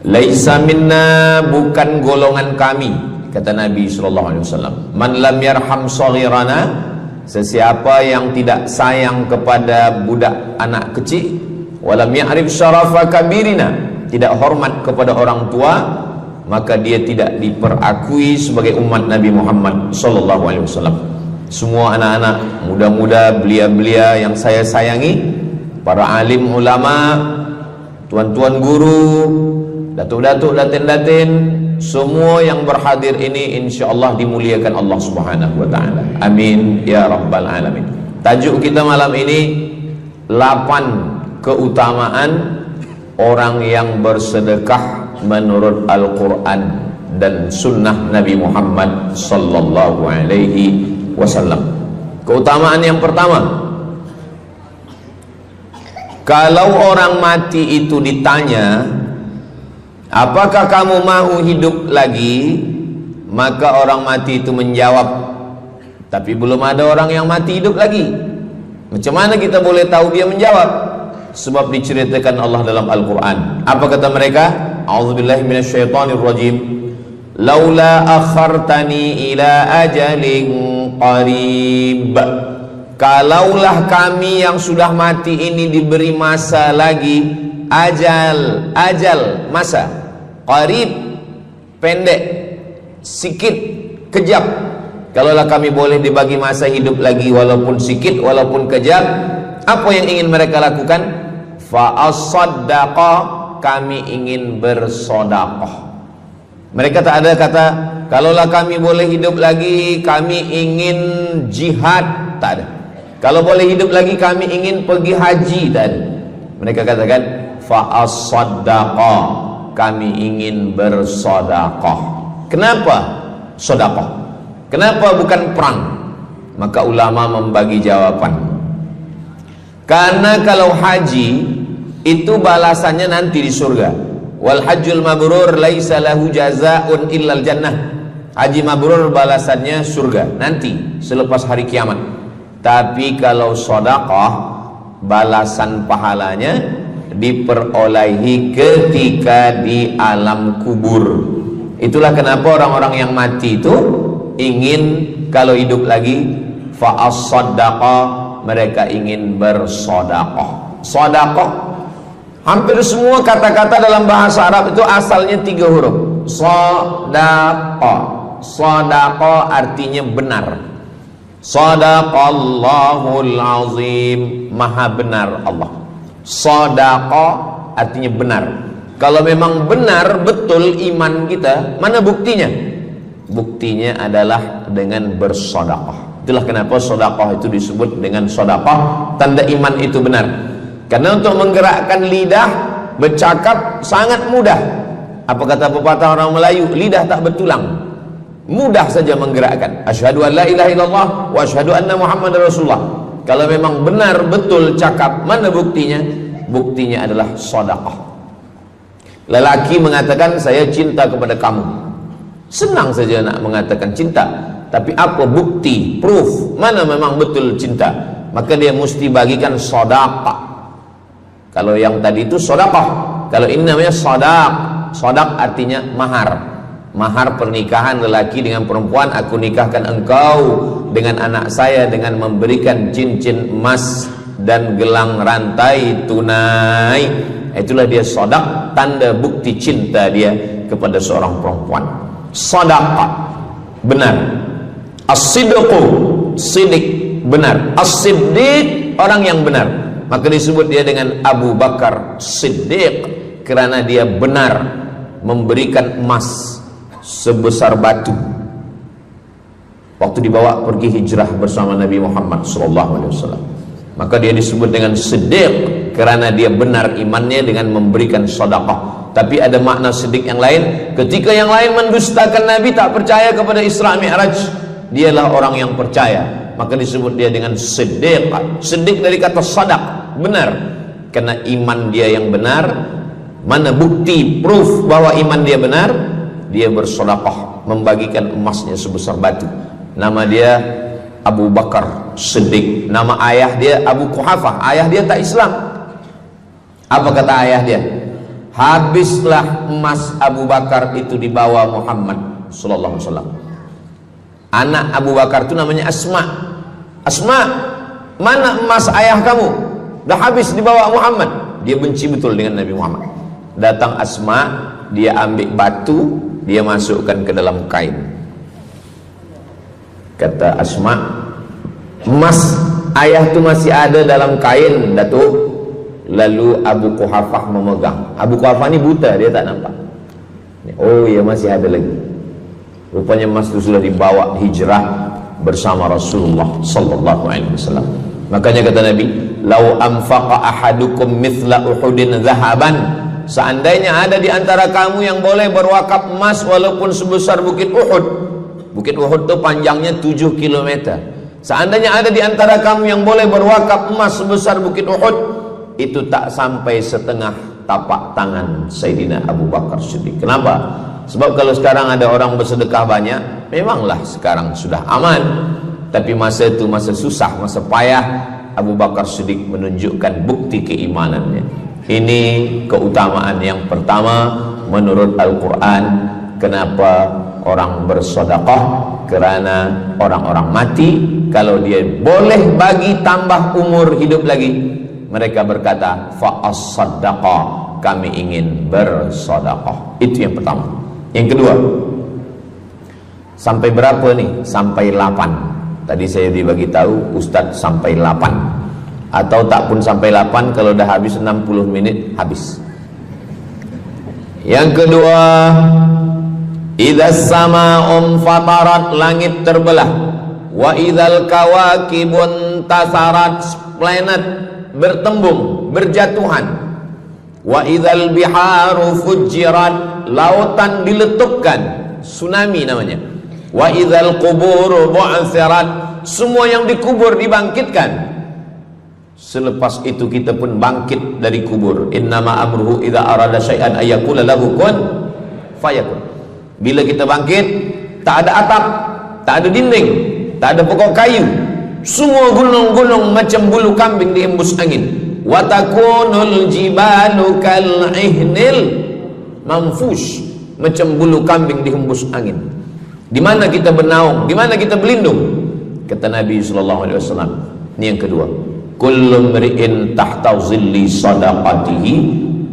Laisa minna, bukan golongan kami, kata Nabi SAW. Man lam yarham saghirana, sesiapa yang tidak sayang kepada budak anak kecil, walam ya'rif syarafa kabirina, tidak hormat kepada orang tua, maka dia tidak diperakui sebagai umat Nabi Muhammad SAW. Semua anak-anak muda-muda, belia-belia yang saya sayangi, para alim ulama, tuan-tuan guru, datuk-datuk, datin-datin, semua yang berhadir ini insyaallah dimuliakan Allah Subhanahu wa taala. Amin ya rabbal alamin. Tajuk kita malam ini 8 keutamaan orang yang bersedekah menurut Al-Qur'an dan sunnah Nabi Muhammad sallallahu alaihi wasallam. Keutamaan yang pertama, kalau orang mati itu ditanya, apakah kamu mau hidup lagi? Maka orang mati itu menjawab, tapi belum ada orang yang mati hidup lagi. Macam mana kita boleh tahu dia menjawab? Sebab diceritakan Allah dalam Al-Quran. Apa kata mereka? A'udzubillahi minasyaitonirrajim. Laula akhartani ila ajalin qarib, kalaulah kami yang sudah mati ini diberi masa lagi, ajal masa, qarib pendek, sikit, kejap. Kalaulah kami boleh dibagi masa hidup lagi walaupun sikit, walaupun kejap, apa yang ingin mereka lakukan? Fa as-saddaqa, kami ingin bersodaqah. Mereka tak ada kata, kalaulah kami boleh hidup lagi, kami ingin jihad, tak ada. Kalau boleh hidup lagi, kami ingin pergi haji, tak ada. Mereka katakan, fa as-saddaqa, kami ingin bersodaqah. Kenapa sodaqah? Kenapa bukan perang? Maka ulama membagi jawaban. Karena kalau haji itu balasannya nanti di surga. Wal hajjul mabrur laisa lahu jazaa'un illal jannah. Haji mabrur balasannya surga nanti selepas hari kiamat. Tapi kalau sedekah, balasan pahalanya diperolehi ketika di alam kubur. Itulah kenapa orang-orang yang mati itu ingin kalau hidup lagi, fa as-saddaqa, mereka ingin bersedekah. Sedekah, hampir semua kata-kata dalam bahasa Arab itu asalnya 3 huruf. Sadaqah. Sadaqah artinya benar. Sadaqallahul azim, maha benar Allah. Sadaqah artinya benar. Kalau memang benar betul iman kita, mana buktinya? Buktinya adalah dengan bersedekah. Itulah kenapa sedekah itu disebut dengan sedekah, tanda iman itu benar. Karena untuk menggerakkan lidah bercakap sangat mudah. Apa kata pepatah orang Melayu? Lidah tak bertulang, mudah saja menggerakkan. Asyhadu an la ilaha illallah wa asyhadu anna Muhammadar Rasulullah. Kalau memang benar betul cakap, mana buktinya? Buktinya adalah sedekah. Lelaki mengatakan saya cinta kepada kamu, senang saja nak mengatakan cinta, tapi apa bukti, proof, mana memang betul cinta? Maka dia mesti bagikan sedekah. Kalau yang tadi itu sedekah, kalau ini namanya sadaq. Sadaq artinya mahar. Mahar pernikahan lelaki dengan perempuan, aku nikahkan engkau dengan anak saya dengan memberikan cincin emas dan gelang rantai tunai. Itulah dia sadaq, tanda bukti cinta dia kepada seorang perempuan. Sadaqah, benar. As-sidqu, sidik, benar. As-siddiq, orang yang benar. Maka disebut dia dengan Abu Bakar Siddiq, kerana dia benar memberikan emas sebesar batu waktu dibawa pergi hijrah bersama Nabi Muhammad SAW. Maka dia disebut dengan Siddiq kerana dia benar imannya dengan memberikan sedekah. Tapi ada makna siddiq yang lain, ketika yang lain mendustakan Nabi, tak percaya kepada Isra Mi'raj, dialah orang yang percaya, maka disebut dia dengan Siddiq. Siddiq dari kata sadaq, benar, karena iman dia yang benar. Mana bukti, proof bahwa iman dia benar? Dia bersedekah, membagikan emasnya sebesar batu. Nama dia Abu Bakar Siddiq. Nama ayah dia Abu Quhafah. Ayah dia tak Islam. Apa kata ayah dia? Habislah emas Abu Bakar itu dibawa Muhammad sallallahu alaihi wasallam. Anak Abu Bakar itu namanya Asma. Asma, mana emas ayah kamu? Dah habis dibawa Muhammad. Dia benci betul dengan Nabi Muhammad. Datang Asma, dia ambil batu, dia masukkan ke dalam kain. Kata Asma, emas ayah tu masih ada dalam kain, Datuk. Lalu Abu Quhafah memegang. Abu Quhafah ni buta, dia tak nampak. Oh ya, masih ada lagi. Rupanya emas itu sudah dibawa hijrah bersama Rasulullah sallallahu alaihi wasallam. Makanya kata Nabi, "Lau anfaqa ahadukum mithla Uhudin zahaban." Seandainya ada di antara kamu yang boleh berwakaf emas walaupun sebesar bukit Uhud. Bukit Uhud itu panjangnya 7 km. Seandainya ada di antara kamu yang boleh berwakaf emas sebesar bukit Uhud, itu tak sampai setengah tapak tangan Sayyidina Abu Bakar Siddiq. Kenapa? Sebab kalau sekarang ada orang bersedekah banyak, memanglah sekarang sudah aman. Tapi masa itu masa susah, masa payah, Abu Bakar Siddiq menunjukkan bukti keimanannya. Ini keutamaan yang pertama menurut Al-Quran. Kenapa orang bersedekah? Kerana orang-orang mati, kalau dia boleh bagi tambah umur hidup lagi, mereka berkata, fa'as-saddaqa, kami ingin bersedekah. Itu yang pertama. Yang kedua, sampai berapa nih? Sampai 8. Tadi saya dibagi tahu Ustadz sampai 8, atau tak pun sampai 8, kalau dah habis 60 menit habis. Yang kedua, idzas sama'um fatarat, langit terbelah, wa idzal kawakibun tasarat, planet bertembung, berjatuhan, wa idzal biharu fujirat, lautan diletupkan, tsunami namanya, wa idzal quburu bu'athirat, semua yang dikubur dibangkitkan. Selepas itu kita pun bangkit dari kubur. Innama amruhu idza arada syai'an ayyakula lahu kun fayakun. Bila kita bangkit, tak ada atap, tak ada dinding, tak ada pokok kayu, semua gunung-gunung macam bulu kambing dihembus angin. Wa takunul jibalu kal ihnil manfush, macam bulu kambing dihembus angin. Di mana kita bernaung, di mana kita berlindung? Kata Nabi sallallahu alaihi wasallam. Ini yang kedua. Kullu mri'in tahta zilli sadaqatihi,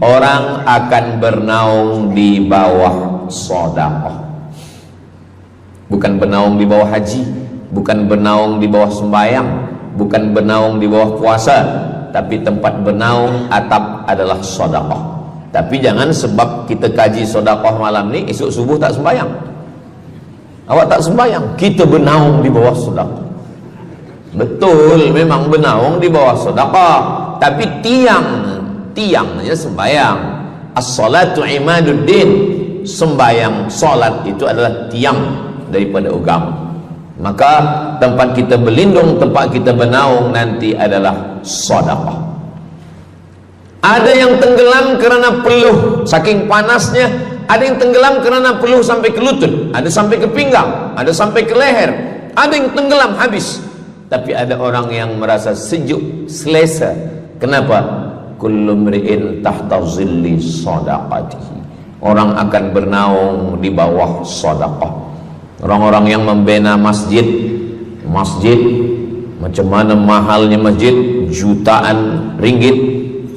orang akan bernaung di bawah sedekah. Bukan bernaung di bawah haji, bukan bernaung di bawah sembahyang, bukan bernaung di bawah puasa, tapi tempat bernaung atap adalah sedekah. Tapi jangan sebab kita kaji sedekah malam ni, esok subuh tak sembahyang. Awak tak sembahyang, kita bernaung di bawah sedekah. Betul, memang bernaung di bawah sedekah, tapi tiangnya sembahyang. As-salatu imaduddin, sembahyang, salat itu adalah tiang daripada agama. Maka tempat kita berlindung, tempat kita bernaung nanti adalah sedekah. Ada yang tenggelam kerana peluh saking panasnya, ada yang tenggelam kerana peluh sampai ke lutut, ada sampai ke pinggang, ada sampai ke leher, ada yang tenggelam habis. Tapi ada orang yang merasa sejuk, selesa. Kenapa? Kullu mri'in tahta zilli sadaqatihi, orang akan bernaung di bawah sedekah. Orang-orang yang membina masjid, macam mana mahalnya masjid, jutaan ringgit,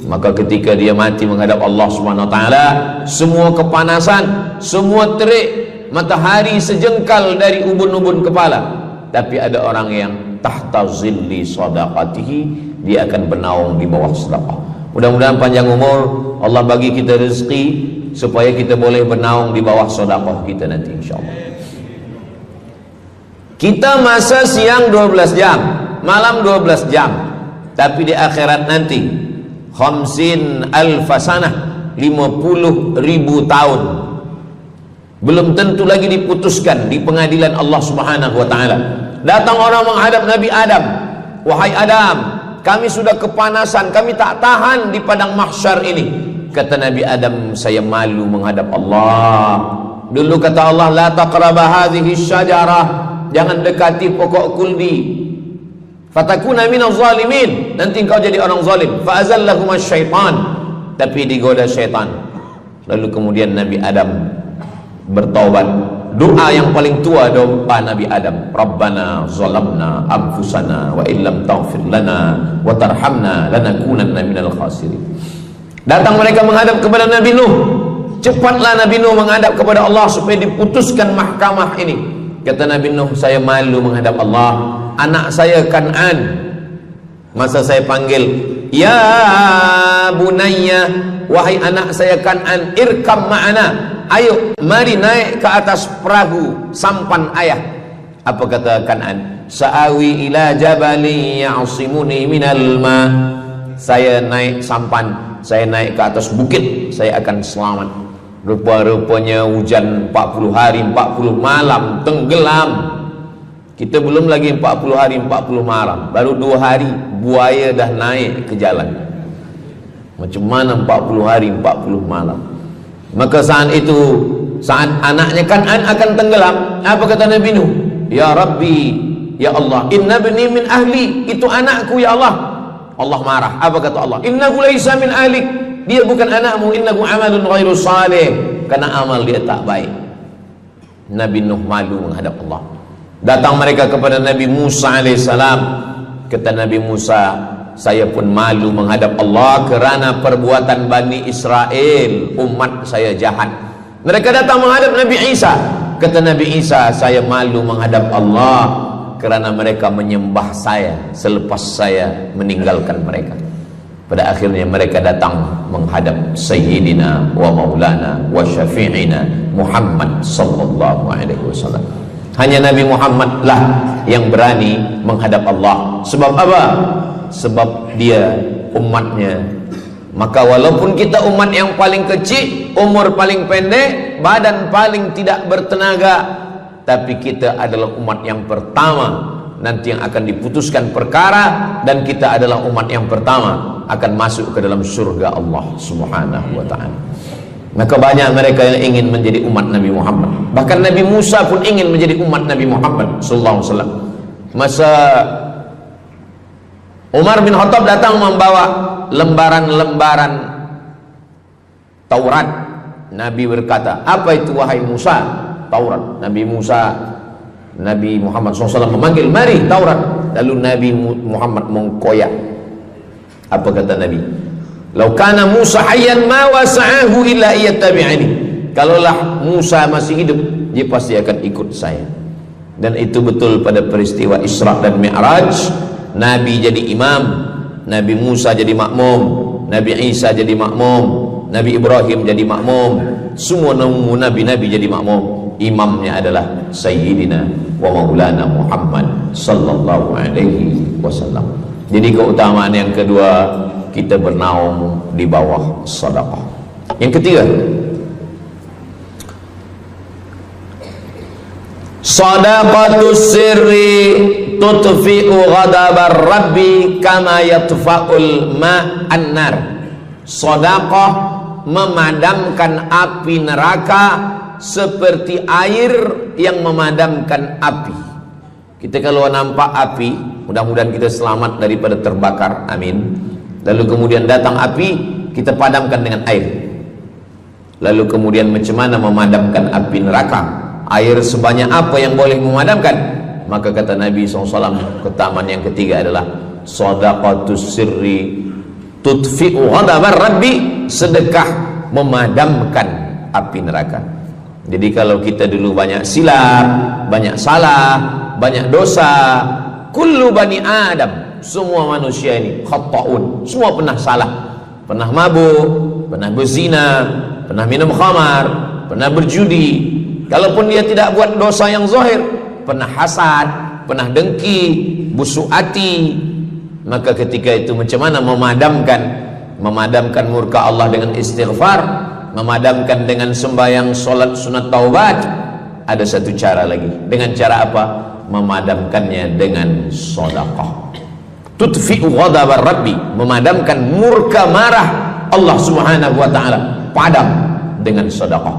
maka ketika dia mati menghadap Allah Subhanahu wa taala, semua kepanasan, semua terik, matahari sejengkal dari ubun-ubun kepala, tapi ada orang yang tahta zilli sadaqatihi, dia akan bernaung di bawah sedekah. Mudah-mudahan panjang umur, Allah bagi kita rezeki supaya kita boleh bernaung di bawah sedekah kita nanti insyaallah. Kita masa siang 12 jam, malam 12 jam, tapi di akhirat nanti 50 alfasanah, 50.000 tahun, belum tentu lagi diputuskan di pengadilan Allah Subhanahu wa taala. Datang orang menghadap Nabi Adam, wahai Adam, kami sudah kepanasan, kami tak tahan di padang mahsyar ini. Kata Nabi Adam, saya malu menghadap Allah. Dulu kata Allah, la taqraba hadhihi syajarah, jangan dekati pokok kuldi, fatakuna minaz zalimin, nanti engkau jadi orang zalim. Fa azallahumas syaitan, tapi digoda syaitan. Lalu kemudian Nabi Adam bertaubat. Doa yang paling tua doa Nabi Adam, Rabbana zalamna anfusana wa illam taghfir lana wa tarhamna lanakunanna minal khasirin. Datang mereka menghadap kepada Nabi Nuh. Cepatlah Nabi Nuh menghadap kepada Allah supaya diputuskan mahkamah ini. Kata Nabi Nuh, saya malu menghadap Allah. Anak saya Kan'an, masa saya panggil, ya bunayya, wahai anak saya Kan'an, irkam ma'ana, ayo mari naik ke atas perahu sampan ayah. Apa kata Kan'an? Sa'awi ila jabali ya'simuni minal ma, saya naik sampan, saya naik ke atas bukit, saya akan selamat. Rupa-rupanya hujan 40 hari 40 malam tenggelam. Kita belum lagi 40 hari 40 malam, baru 2 hari buaya dah naik ke jalan. Macam mana 40 hari 40 malam? Maka saat itu, saat anaknya Kan'an akan tenggelam, apa kata Nabi Nuh? Ya Rabbi, ya Allah, inna bni min ahli, itu anakku ya Allah. Allah marah. Apa kata Allah? Innahu laisa min ahlik, dia bukan anakmu. Innahu amalun ghairu salih, karena amal dia tak baik. Nabi Nuh malu menghadap Allah. Datang mereka kepada Nabi Musa alaihissalam. Kata Nabi Musa, saya pun malu menghadap Allah kerana perbuatan Bani Israel, umat saya jahat. Mereka datang menghadap Nabi Isa. Kata Nabi Isa, saya malu menghadap Allah kerana mereka menyembah saya selepas saya meninggalkan mereka. Pada akhirnya mereka datang menghadap Sayyidina wa Maulana wa Syafi'ina Muhammad sallallahu alaihi wasallam. Hanya Nabi Muhammad lah yang berani menghadap Allah. Sebab apa? Sebab dia umatnya. Maka walaupun kita umat yang paling kecil, umur paling pendek, badan paling tidak bertenaga, tapi kita adalah umat yang pertama nanti yang akan diputuskan perkara, dan kita adalah umat yang pertama akan masuk ke dalam surga Allah Subhanahu wa ta'ala. Maka banyak mereka yang ingin menjadi umat Nabi Muhammad. Bahkan Nabi Musa pun ingin menjadi umat Nabi Muhammad sallallahu alaihi wasallam. Masa Umar bin Khattab datang membawa lembaran-lembaran Taurat, Nabi berkata, apa itu wahai Musa? Taurat. Nabi Muhammad SAW memanggil, mari Taurat. Lalu Nabi Muhammad mengkoyak. Apa kata Nabi? Lau kana Musa hayyan ma wasa'ahu illa iyattabi'ani. Kalaulah Musa masih hidup, dia pasti akan ikut saya. Dan itu betul pada peristiwa Isra dan Mi'raj. Nabi jadi imam, Nabi Musa jadi makmum, Nabi Isa jadi makmum, Nabi Ibrahim jadi makmum, semua nabi-nabi jadi makmum. Imamnya adalah Sayyidina wa Maulana Muhammad sallallahu alaihi wasallam. Jadi keutamaan yang kedua, kita bernaung di bawah sedekah. Yang ketiga, sadaqatus sirri tutfi'u ghadabar rabbi kama yatfa'ul ma'an nar. Sedekah memadamkan api neraka seperti air yang memadamkan api. Kita kalau nampak api, mudah-mudahan kita selamat daripada terbakar, amin. Lalu kemudian datang api, kita padamkan dengan air. Lalu kemudian macam mana memadamkan api neraka? Air sebanyak apa yang boleh memadamkan? Maka kata Nabi SAW, keutamaan yang ketiga adalah sadaqatus sirri tutfi'u ghadabar rabbi, sedekah memadamkan api neraka. Jadi kalau kita dulu banyak silap, banyak salah, banyak dosa. Kullu bani Adam, semua manusia ini khata'un, semua pernah salah, pernah mabuk, pernah berzina, pernah minum khamar, pernah berjudi. Kalaupun dia tidak buat dosa yang zahir, pernah hasad, pernah dengki, busuk hati. Maka ketika itu macam mana memadamkan murka Allah dengan istighfar, memadamkan dengan sembahyang, solat, sunat, taubat? Ada satu cara lagi. Dengan cara apa? Memadamkannya dengan sedekah. Tudfi'u ghadabar rabbi, memadamkan murka marah Allah Subhanahu wa taala, padam dengan sedekah.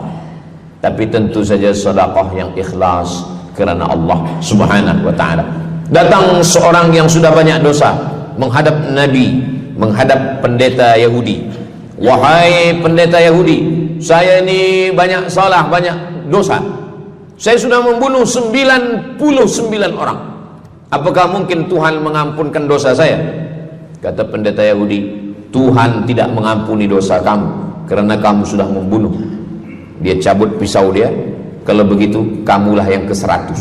Tapi tentu saja sedekah yang ikhlas kerana Allah Subhanahu wa taala. Datang seorang yang sudah banyak dosa menghadap Nabi, menghadap pendeta Yahudi. Wahai pendeta Yahudi, saya ini banyak salah, banyak dosa. Saya sudah membunuh 99 orang. Apakah mungkin Tuhan mengampunkan dosa saya? Kata pendeta Yahudi, Tuhan tidak mengampuni dosa kamu kerana kamu sudah membunuh. Dia cabut pisau dia. Kalau begitu, kamulah yang ke-100.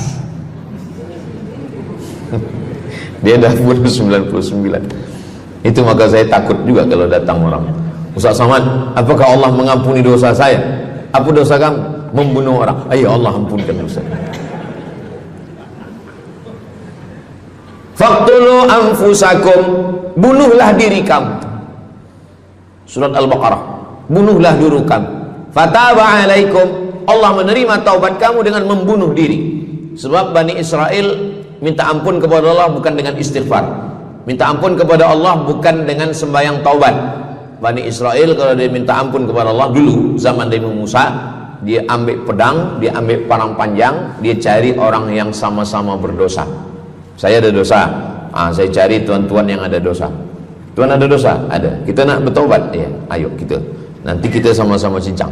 Dia dah bunuh 99. Itu maka saya takut juga kalau datang orang, Ustaz Somad, apakah Allah mengampuni dosa saya? Apa dosa kamu? Membunuh orang. Ayo Allah ampunkan dosa. Faqtulu anfusakum, bunuhlah diri kamu. Surat Al-Baqarah. Bunuhlah diri kamu. Fataba alaikum, Allah menerima taubat kamu dengan membunuh diri. Sebab Bani Israel minta ampun kepada Allah bukan dengan istighfar, minta ampun kepada Allah bukan dengan sembahyang taubat. Bani Israel kalau dia minta ampun kepada Allah dulu zaman Nabi Musa, dia ambil pedang, dia ambil parang panjang, dia cari orang yang sama-sama berdosa. Saya ada dosa, saya cari tuan-tuan yang ada dosa. Tuan ada dosa? Ada. Kita nak bertaubat? Ya, ayo kita. Nanti kita sama-sama cincang.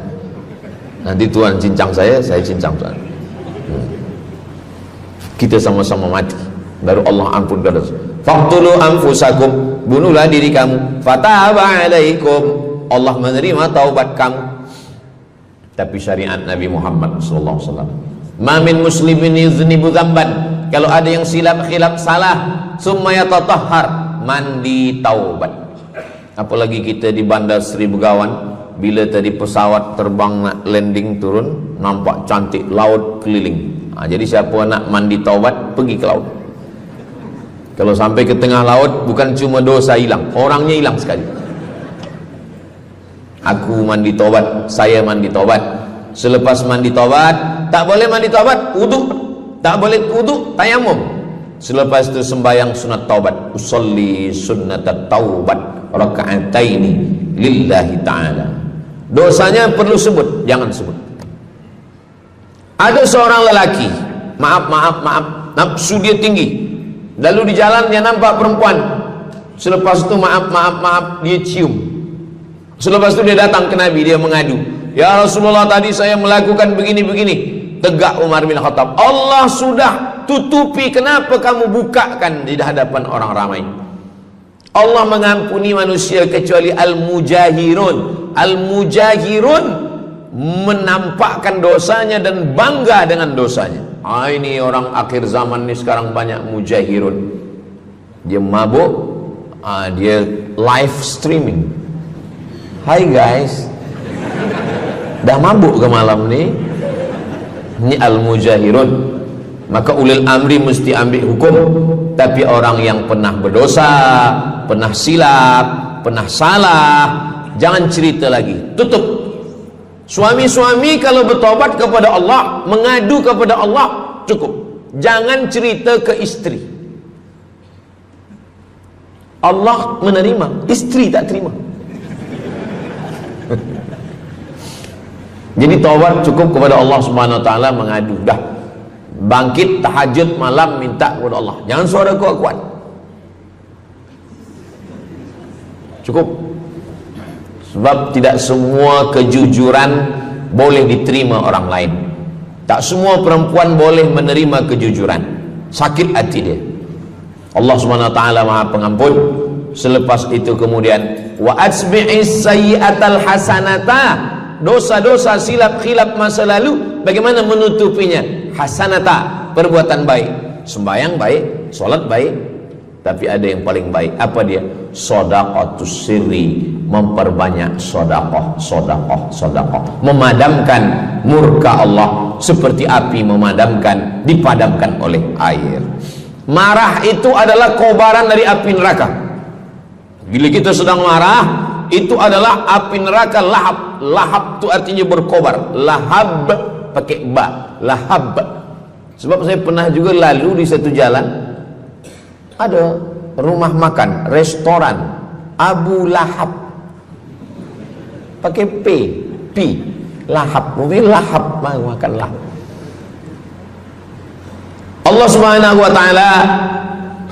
Nanti tuan cincang saya cincang tuan. Kita sama-sama mati, baru Allah ampunkan dosa. Faqtulu anfusakum, bunuhlah diri kamu. Fataba alaikum, Allah menerima taubat kamu. Tapi syariat Nabi Muhammad sallallahu alaihi wasallam, ma min muslimin yuznibu dzamban, kalau ada yang silap khilaf salah, summa yatatahhar, mandi taubat. Apalagi kita di Bandar Seri Begawan, bila tadi pesawat terbang nak landing turun, nampak cantik laut keliling. Jadi siapa nak mandi taubat, pergi ke laut. Kalau sampai ke tengah laut, bukan cuma dosa hilang, orangnya hilang sekali. Aku mandi taubat, saya mandi taubat. Selepas mandi taubat, tak boleh mandi taubat, wudu. Tak boleh wudu, tayamum. Selepas itu sembahyang sunat taubat. Usolli sunnatat taubat raka'ataini lillahi ta'ala. Dosanya perlu sebut, jangan sebut. Ada seorang lelaki, maaf, nafsu dia tinggi. Lalu di jalan dia nampak perempuan. Selepas itu maaf, dia cium. Selepas itu dia datang ke Nabi, dia mengadu, ya Rasulullah, tadi saya melakukan begini-begini. Tegak Umar bin Khattab, Allah sudah tutupi, kenapa kamu bukakan di hadapan orang ramai? Allah mengampuni manusia kecuali al-mujahirun. Al-mujahirun menampakkan dosanya dan bangga dengan dosanya. Ini orang akhir zaman ni sekarang banyak mujahirun. Dia mabuk, dia live streaming. Hai guys, dah mabuk ke malam ni? Ini al-mujahirun. Maka ulil amri mesti ambil hukum. Tapi orang yang pernah berdosa, pernah silap, pernah salah, jangan cerita lagi, tutup. Suami-suami kalau bertobat kepada Allah, mengadu kepada Allah, cukup. Jangan cerita ke istri. Allah menerima, istri tak terima. Jadi taubat cukup kepada Allah Subhanahu wa taala, mengadu dah. Bangkit tahajud malam minta kepada Allah. Jangan suara kuat-kuat. Cukup. Sebab tidak semua kejujuran boleh diterima orang lain. Tak semua perempuan boleh menerima kejujuran. Sakit hati dia. Allah Subhanahu wa taala Maha Pengampun. Selepas itu kemudian wa asbi'is sayyi'atal hasanata, dosa-dosa silap khilaf masa lalu bagaimana menutupinya? Hasanata, perbuatan baik. sembahyang baik, sholat baik, tapi ada yang paling baik. Apa dia? Shadaqatus sirri, memperbanyak sedekah, memadamkan murka Allah seperti api dipadamkan oleh air. Marah itu adalah kobaran dari api neraka. Bila kita sedang marah, itu adalah api neraka lahab. Lahab itu artinya berkobar. Lahab pakai ba, lahab. Sebab saya pernah juga lalu di satu jalan, ada rumah makan, restoran Abu Lahab, pakai P, lahab, mungkin lahab, makan lahab. Allah Subhanahu wa taala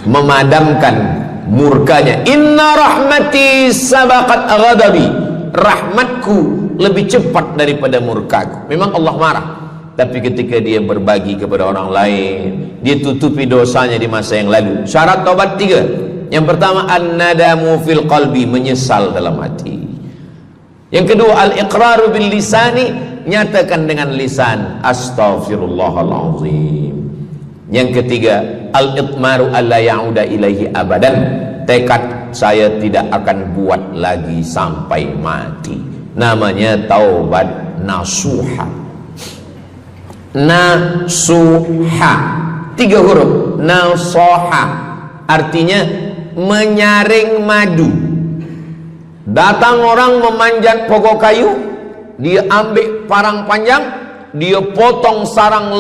memadamkan murkanya. Inna rahmati sabaqat ghadabi, rahmatku lebih cepat daripada murkaku. Memang Allah marah, tapi ketika dia berbagi kepada orang lain, dia tutupi dosanya di masa yang lalu. Syarat taubat 3. Yang pertama, an-nadamu fil qalbi, menyesal dalam hati. Yang kedua, al-iqraru bil lisani, nyatakan dengan lisan, astaghfirullahalazim. Yang ketiga, al-itmaru alla ya'uda ilaihi abadan, tekad saya tidak akan buat lagi sampai mati. Namanya taubat nasuha. Nasuha 3 huruf. Nasoha artinya menyaring madu. Datang orang memanjat pokok kayu, dia ambil parang panjang, dia potong sarang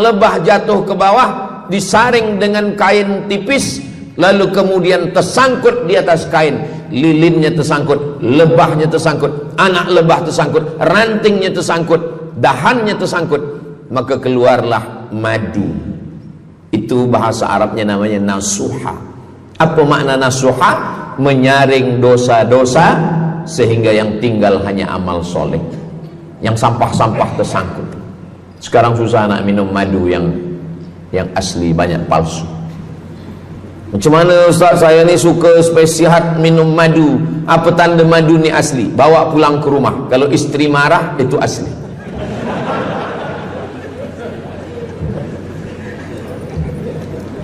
lebah jatuh ke bawah, disaring dengan kain tipis, lalu kemudian tersangkut di atas kain, lilinnya tersangkut, lebahnya tersangkut, anak lebah tersangkut, rantingnya tersangkut, dahannya tersangkut, maka keluarlah madu. Itu bahasa Arabnya namanya nasuha. Apa makna nasuha? Menyaring dosa-dosa sehingga yang tinggal hanya amal soleh, yang sampah-sampah tersangkut. Sekarang susah nak minum madu yang asli, banyak palsu. Macam mana Ustaz, saya ni suka spesihat minum madu. Apa tanda madu ni asli? Bawa pulang ke rumah, kalau istri marah itu asli.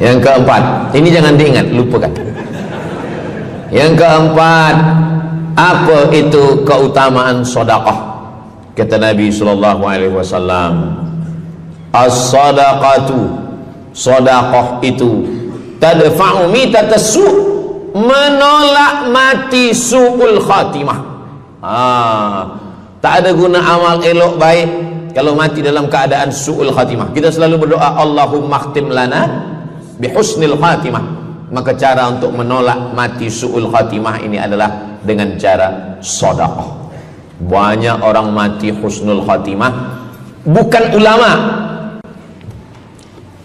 Yang keempat, ini jangan diingat, lupakan. Yang keempat, apa itu keutamaan sedekah? Kata Nabi sallallahu alaihi wasallam, as-sadaqatu, sedekah itu tadfa'u mitatas su', menolak mati su'ul khatimah. Tak ada guna amal elok baik kalau mati dalam keadaan su'ul khatimah. Kita selalu berdoa, Allahumma khtim lana bihusnil khatimah. Maka cara untuk menolak mati su'ul khatimah ini adalah dengan cara sedekah. Banyak orang mati husnul khatimah, bukan ulama,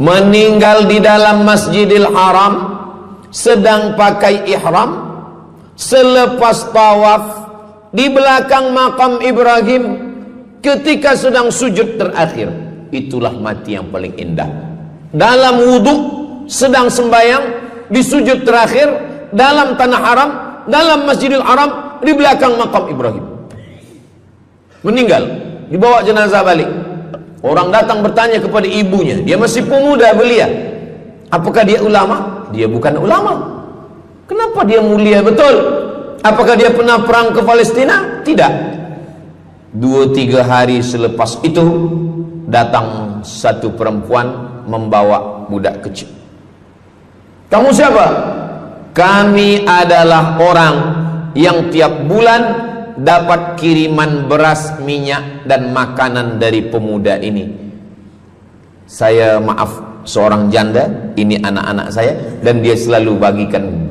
meninggal di dalam Masjidil Haram sedang pakai ihram, selepas tawaf di belakang makam Ibrahim ketika sedang sujud terakhir. Itulah mati yang paling indah. Dalam wudhu sedang sembahyang, di sujud terakhir dalam tanah haram, dalam Masjidil Haram, di belakang makam Ibrahim. Meninggal, dibawa jenazah balik. Orang datang bertanya kepada ibunya, dia masih pemuda belia, apakah dia ulama? Dia bukan ulama. Kenapa dia mulia betul? Apakah dia pernah perang ke Palestina? Tidak. 2-3 hari selepas itu datang satu perempuan membawa budak kecil. Kamu siapa? Kami adalah orang yang tiap bulan dapat kiriman beras, minyak dan makanan dari pemuda ini. Saya maaf, seorang janda, ini anak-anak saya, dan dia selalu bagikan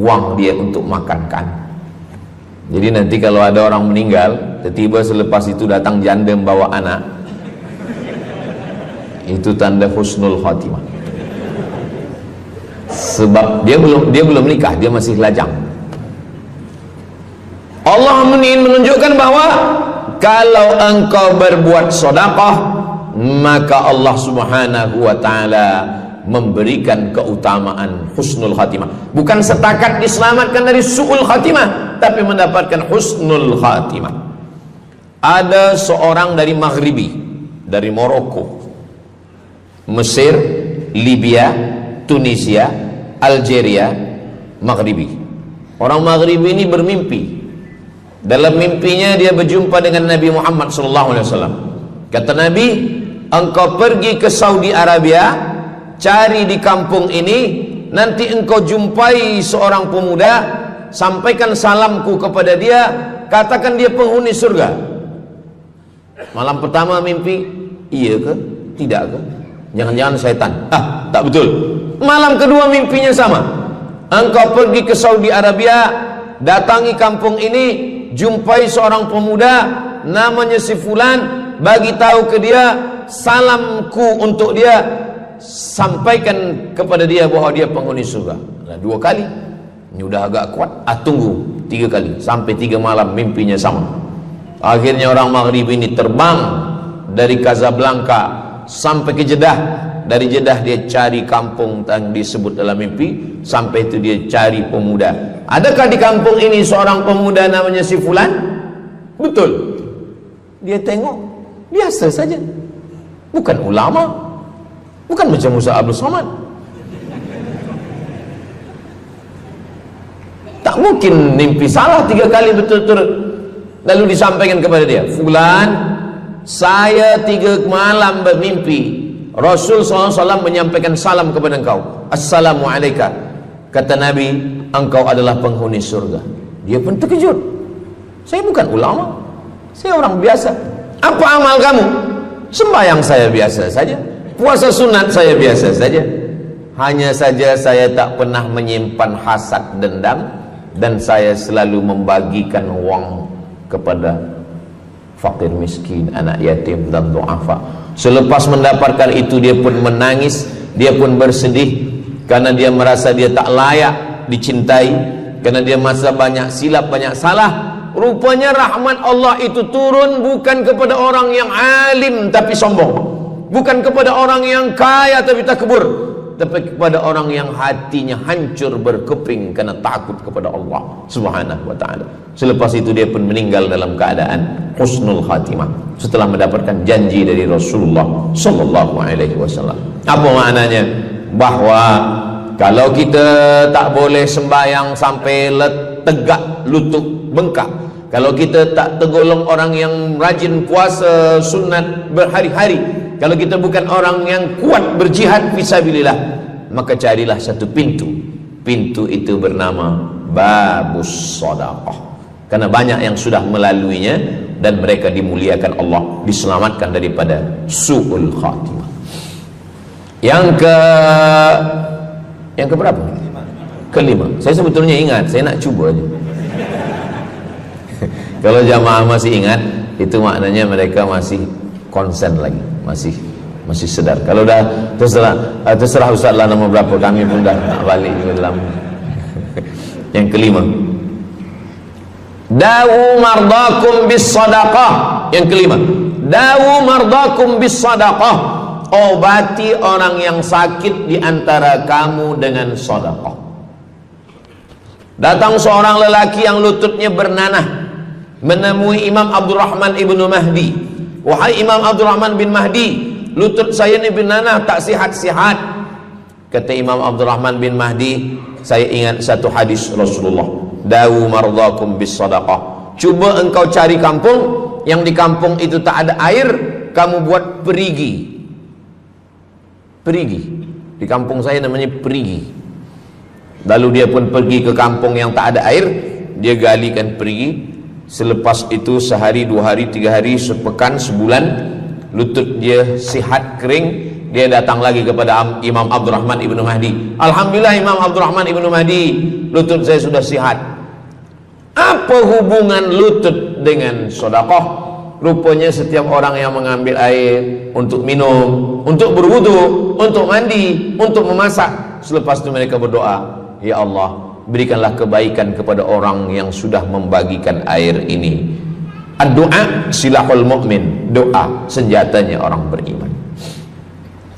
uang dia untuk makankan. Jadi nanti kalau ada orang meninggal, tiba-tiba selepas itu datang janda membawa anak, itu tanda husnul khatimah. Sebab dia belum nikah, dia masih lajang. Allah ingin menunjukkan bahwa kalau engkau berbuat sedekah, maka Allah Subhanahu wa taala memberikan keutamaan husnul khatimah. Bukan setakat diselamatkan dari su'ul khatimah, tapi mendapatkan husnul khatimah. Ada seorang dari Maghribi, dari Maroko, Mesir, Libya, Tunisia, Algeria, Maghribi. Orang Maghribi ini bermimpi. Dalam mimpinya dia berjumpa dengan Nabi Muhammad SAW. Kata Nabi, engkau pergi ke Saudi Arabia, cari di kampung ini, nanti engkau jumpai seorang pemuda, sampaikan salamku kepada dia, katakan dia penghuni surga. Malam pertama mimpi, iya ke? Tidak ke? Jangan-jangan syaitan. Tak betul. Malam kedua mimpinya sama. Engkau pergi ke Saudi Arabia, datangi kampung ini, jumpai seorang pemuda namanya si fulan, bagi tahu ke dia, salamku untuk dia, sampaikan kepada dia bahwa dia penghuni surga. Nah, 2 kali. Ini udah agak kuat. Tunggu 3 kali, sampai 3 malam mimpinya sama. Akhirnya orang Maghrib ini terbang dari Casablanca sampai ke Jeddah. Dari Jeddah dia cari kampung yang disebut dalam mimpi, sampai itu dia cari pemuda. Adakah di kampung ini seorang pemuda namanya si fulan? Betul. Dia tengok, biasa saja. Bukan ulama, bukan macam Musa Abdul Somad. Tak mungkin mimpi salah 3 kali betul-betul. Lalu disampaikan kepada dia, fulan, saya 3 malam bermimpi Rasul SAW menyampaikan salam kepada engkau. Assalamualaikum. Kata Nabi, engkau adalah penghuni surga. Dia pun terkejut. Saya bukan ulama, saya orang biasa. Apa amal kamu? Sembahyang saya biasa saja, puasa sunat saya biasa saja. Hanya saja saya tak pernah menyimpan hasad dendam, dan saya selalu membagikan uang kepada fakir miskin, anak yatim dan du'afa. Selepas mendapatkan itu dia pun menangis, dia pun bersedih, karena dia merasa dia tak layak dicintai, karena dia masa banyak silap, banyak salah. Rupanya rahmat Allah itu turun bukan kepada orang yang alim tapi sombong, bukan kepada orang yang kaya tapi takbur, tapi kepada orang yang hatinya hancur berkeping karena takut kepada Allah Subhanahu wa ta'ala. Selepas itu dia pun meninggal dalam keadaan husnul khatimah, setelah mendapatkan janji dari Rasulullah sallallahu alaihi wasallam. Apa maknanya? Bahwa kalau kita tak boleh sembahyang sampai tegak lutut bengkak, kalau kita tak tergolong orang yang rajin puasa sunat berhari-hari, kalau kita bukan orang yang kuat berjihad fisabilillah, maka carilah satu pintu. Pintu itu bernama babus sedekah. Karena banyak yang sudah melaluinya dan mereka dimuliakan Allah, diselamatkan daripada su'ul khatimah. Yang ke berapa? Kelima. Saya sebetulnya ingat, saya nak cuba aja. Kalau jamaah masih ingat, itu maknanya mereka masih konsen lagi, masih sedar. Kalau dah terserah Ustaz lah nama berapa, kami pun dah tak balik dalam. Yang kelima, dawu mardakum bis sadaqah. Yang kelima, dawu mardakum bis sadaqah. Obati orang yang sakit di antara kamu dengan sedekah. Datang seorang lelaki yang lututnya bernanah menemui Imam Abdurrahman ibnu Mahdi. Wahai Imam Abdurrahman bin Mahdi, lutut saya ini bernanah, tak sihat-sihat. Kata Imam Abdurrahman bin Mahdi, saya ingat satu hadis Rasulullah, dawu mardakum bis sadaqah. Cuba engkau cari kampung yang di kampung itu tak ada air, kamu buat perigi. Perigi. Di kampung saya namanya perigi. Lalu dia pun pergi ke kampung yang tak ada air, dia galikan perigi. Selepas itu sehari, 2 hari, 3 hari, sepekan, sebulan, lutut dia sihat kering. Dia datang lagi kepada Imam Abdurrahman ibnu Mahdi. Alhamdulillah Imam Abdurrahman ibnu Mahdi, lutut saya sudah sihat. Apa hubungan lutut dengan sedekah? Rupanya setiap orang yang mengambil air untuk minum, untuk berwudu, untuk mandi, untuk memasak, selepas itu mereka berdoa, ya Allah, berikanlah kebaikan kepada orang yang sudah membagikan air ini. Ad-du'a silahul mu'min, doa senjatanya orang beriman.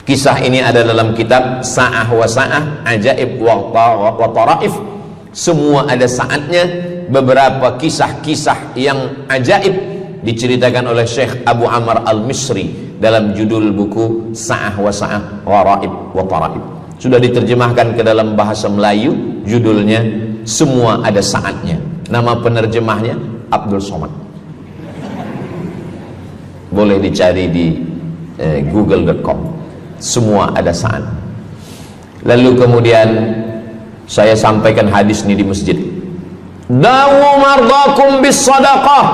Kisah ini ada dalam kitab Sa'ah wa Sa'ah, Ajaib wa Taraif. Semua ada saatnya. Beberapa kisah-kisah yang ajaib diceritakan oleh Syekh Abu Amr al-Misri dalam judul buku Sa'ah wa Sa'ah Gharaib wa Taraib. Sudah diterjemahkan ke dalam bahasa Melayu, judulnya Semua Ada Saatnya. Nama penerjemahnya Abdul Somad. Boleh dicari di google.com. Semua ada saat. Lalu kemudian saya sampaikan hadis ini di masjid. Dawu mardakum bis sadaqah.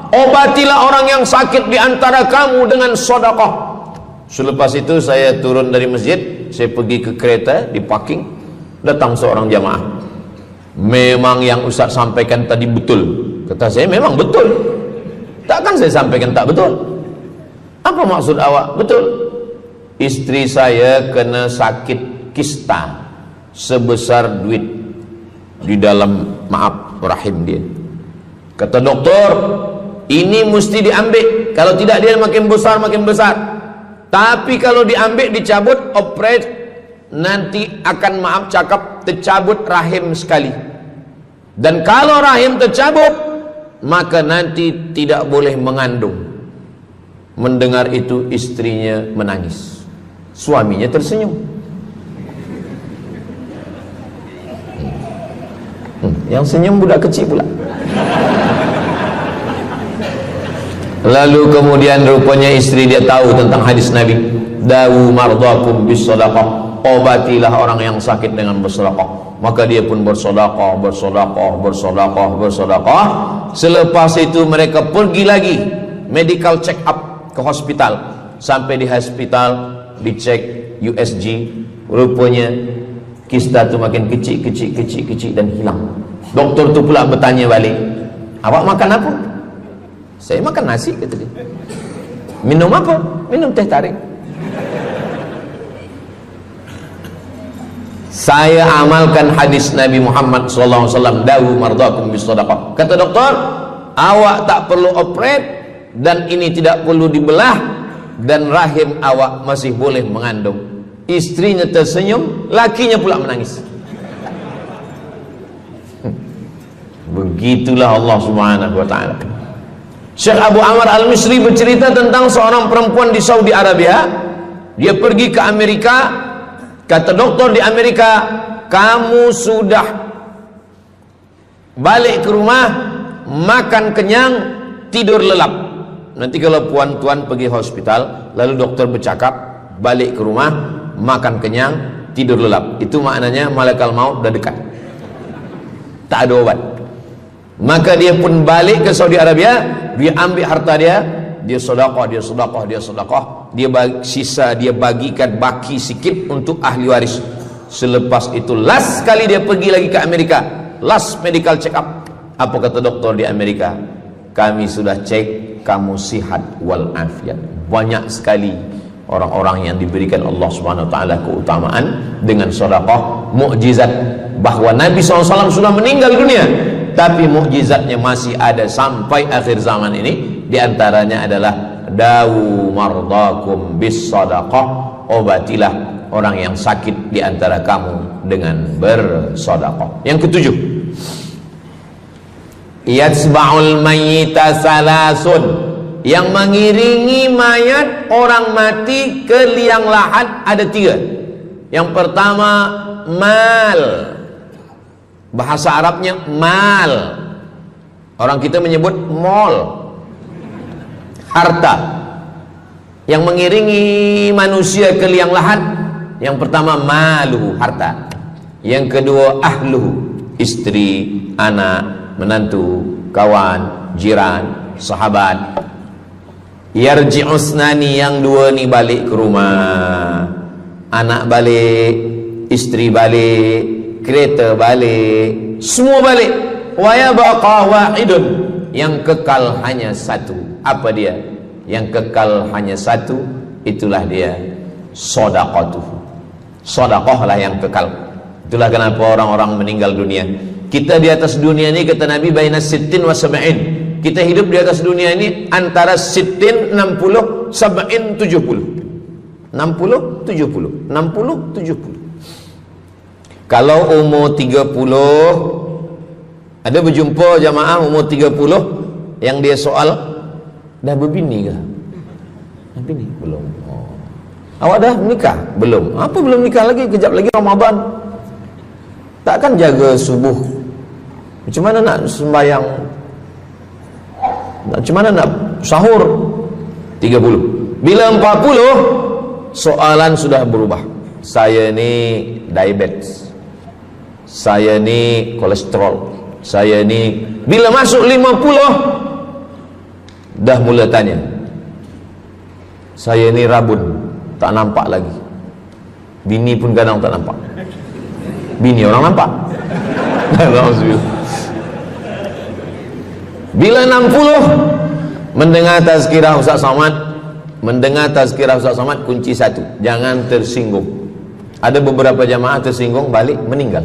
Obatilah orang yang sakit di antara kamu dengan sedekah. Selepas itu saya turun dari masjid, saya pergi ke kereta, di parking, datang seorang jamaah. Memang yang Ustaz sampaikan tadi betul. Kata saya, memang betul. Takkan saya sampaikan tak betul? Apa maksud awak? Betul. Istri saya kena sakit kista sebesar duit di dalam, maaf, rahim dia. Kata doktor, ini mesti diambil. Kalau tidak dia makin besar, makin besar. Tapi kalau diambil, dicabut, operate, nanti akan, maaf cakap, tercabut rahim sekali. Dan kalau rahim tercabut, maka nanti tidak boleh mengandung. Mendengar itu istrinya menangis. Suaminya tersenyum. Yang senyum budak kecil pula. Lalu kemudian rupanya istri dia tahu tentang hadis Nabi. Dawu mardakum bis sadaqah. Obatilah orang yang sakit dengan bersedekah. Maka dia pun bersedekah, bersedekah, bersedekah, bersedekah. Selepas itu mereka pergi lagi medical check up ke hospital. Sampai di hospital dicek USG, rupanya kista itu makin kecil, kecil, kecil, kecil dan hilang. Doktor tu pula bertanya balik, awak makan apa? Saya makan nasi, kata dia. Minum apa? Minum teh tarik. Saya amalkan hadis Nabi Muhammad SAW, dawu mardakum bis sadaqah. Kata doktor, awak tak perlu operate dan ini tidak perlu dibelah dan rahim awak masih boleh mengandung. Istrinya tersenyum, lakinya pula menangis. Begitulah Allah Subhanahu wa taala. Syekh Abu Amr Al-Misri bercerita tentang seorang perempuan di Saudi Arabia. Dia pergi ke Amerika. Kata doktor di Amerika, kamu sudah balik ke rumah, makan kenyang, tidur lelap. Nanti kalau puan-tuan pergi hospital, lalu dokter bercakap, balik ke rumah, makan kenyang, tidur lelap. Itu maknanya malaikat maut dah dekat. Tak ada obat. Maka dia pun balik ke Saudi Arabia, dia ambil harta dia, dia sedekah, dia sedekah, dia sedekah, dia bagi, sisa dia bagikan baki sikit untuk ahli waris. Selepas itu last kali dia pergi lagi ke Amerika, last medical check up. Apa kata doktor di Amerika? Kami sudah cek, kamu sihat wal afiat. Banyak sekali orang-orang yang diberikan Allah Subhanahu wa taala keutamaan dengan sedekah, mukjizat bahwa Nabi SAW sudah meninggal dunia, tapi mukjizatnya masih ada sampai akhir zaman ini. Di antaranya adalah dawu mardakum bis sadaqah, obatilah orang yang sakit di antara kamu dengan bersedekah. Yang ketujuh, yatsba'ul mayyita salasun, yang mengiringi mayat orang mati ke liang lahat ada tiga. Yang pertama mal, bahasa Arabnya mal, orang kita menyebut mall, harta. Yang mengiringi manusia ke liang lahat, yang pertama maluhu, harta. Yang kedua ahluhu, istri, anak, menantu, kawan, jiran, sahabat. Yarji'usnani, yang dua ni balik ke rumah, anak balik, istri balik, kereta balik, semua balik. Wa yabqa wahidun, yang kekal hanya satu. Apa dia? Yang kekal hanya satu, itulah dia sedekatuh. Sedekah lah yang kekal. Itulah kenapa orang-orang meninggal dunia. Kita di atas dunia ini, kata Nabi, baina sittin wa sab'in. Kita hidup di atas dunia ini antara sittin, 60, sab'in, 70. 60, 70, 60, 70. Kalau umur 30, ada berjumpa jamaah umur 30 yang dia soal, dah berbini ke? Bini belum. Oh. Awak dah menikah? Belum. Apa belum nikah lagi? Kejap lagi Ramadan. Takkan jaga subuh? Macam mana nak sembahyang? Macam mana nak sahur? 30. Bila 40, soalan sudah berubah. Saya ni diabetes, saya ni kolesterol, saya ni. Bila masuk 50, dah mula tanya, saya ni rabun, tak nampak lagi. Bini pun kadang tak nampak. Bini orang nampak. Bila 60, mendengar tazkirah Ustaz Somad, kunci satu, jangan tersinggung. Ada beberapa jamaah tersinggung, balik meninggal.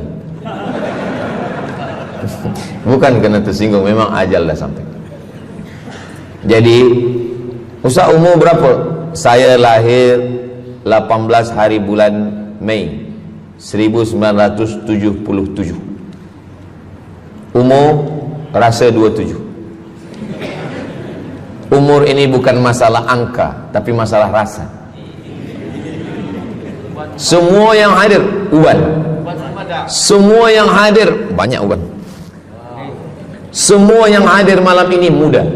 Bukan kerana tersinggung, memang ajal dah sampai. Jadi, Ustaz umur berapa? Saya lahir 18 hari bulan Mei 1977. Umur rasa 27. Umur ini bukan masalah angka, tapi masalah rasa. Semua yang hadir uban. Semua yang hadir banyak uban. Semua yang hadir malam ini muda.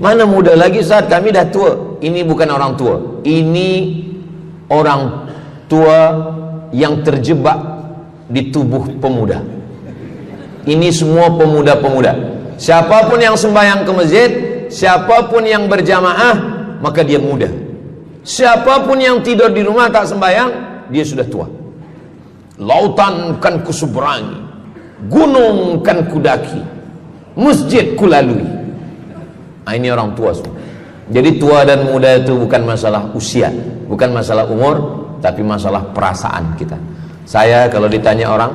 Mana muda lagi Ustaz? Kami dah tua. Ini bukan orang tua. Ini orang tua yang terjebak di tubuh pemuda. Ini semua pemuda-pemuda. Siapapun yang sembahyang ke masjid, siapapun yang berjamaah, maka dia muda. Siapapun yang tidur di rumah tak sembahyang, dia sudah tua. Lautan kan kuseberangi, gunung kan kudaki, masjid kulalui. Ini orang tua semua. Jadi tua dan muda itu bukan masalah usia, bukan masalah umur, tapi masalah perasaan kita. Saya kalau ditanya orang,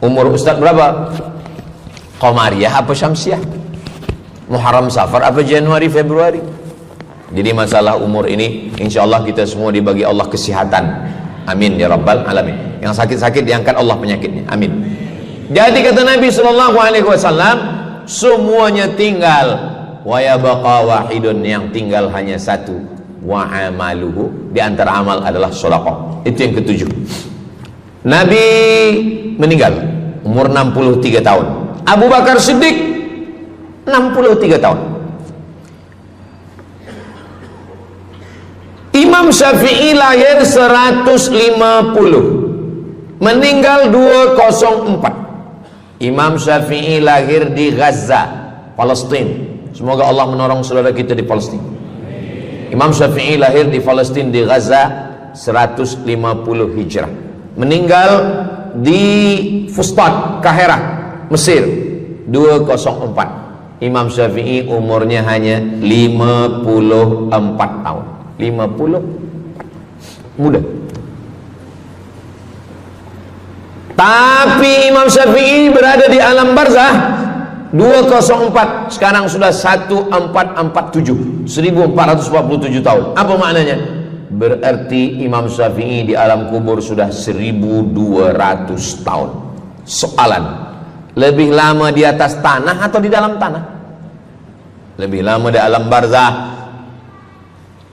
umur Ustaz berapa? Qamariyah apa Syamsiah? Muharram Safar apa Januari Februari? Jadi masalah umur ini insyaallah kita semua dibagi Allah kesihatan. Amin ya rabbal alamin. Yang sakit-sakit diangkat Allah penyakitnya. Amin. Jadi kata Nabi SAW, semuanya tinggal, wa yabqa wahidun, yang tinggal hanya satu, wa amaluhu, di antara amal adalah sedekah. Itu yang ketujuh. Nabi meninggal umur 63 tahun. Abu Bakar Siddiq 63 tahun. Imam Syafi'i lahir 150, meninggal 204. Imam Syafi'i lahir di Gaza, Palestina. Semoga Allah menolong saudara kita di Palestina. Imam Syafi'i lahir di Palestina, di Gaza 150 Hijrah. Meninggal di Fustat, Kahirah, Mesir 204. Imam Syafi'i umurnya hanya 54 tahun. 50 muda. Tapi Imam Syafi'i berada di alam barzah 204, sekarang sudah 1447, 1447 tahun. Apa maknanya? Berarti Imam Syafi'i di alam kubur sudah 1200 tahun. Soalan, lebih lama di atas tanah atau di dalam tanah? Lebih lama di alam barzah.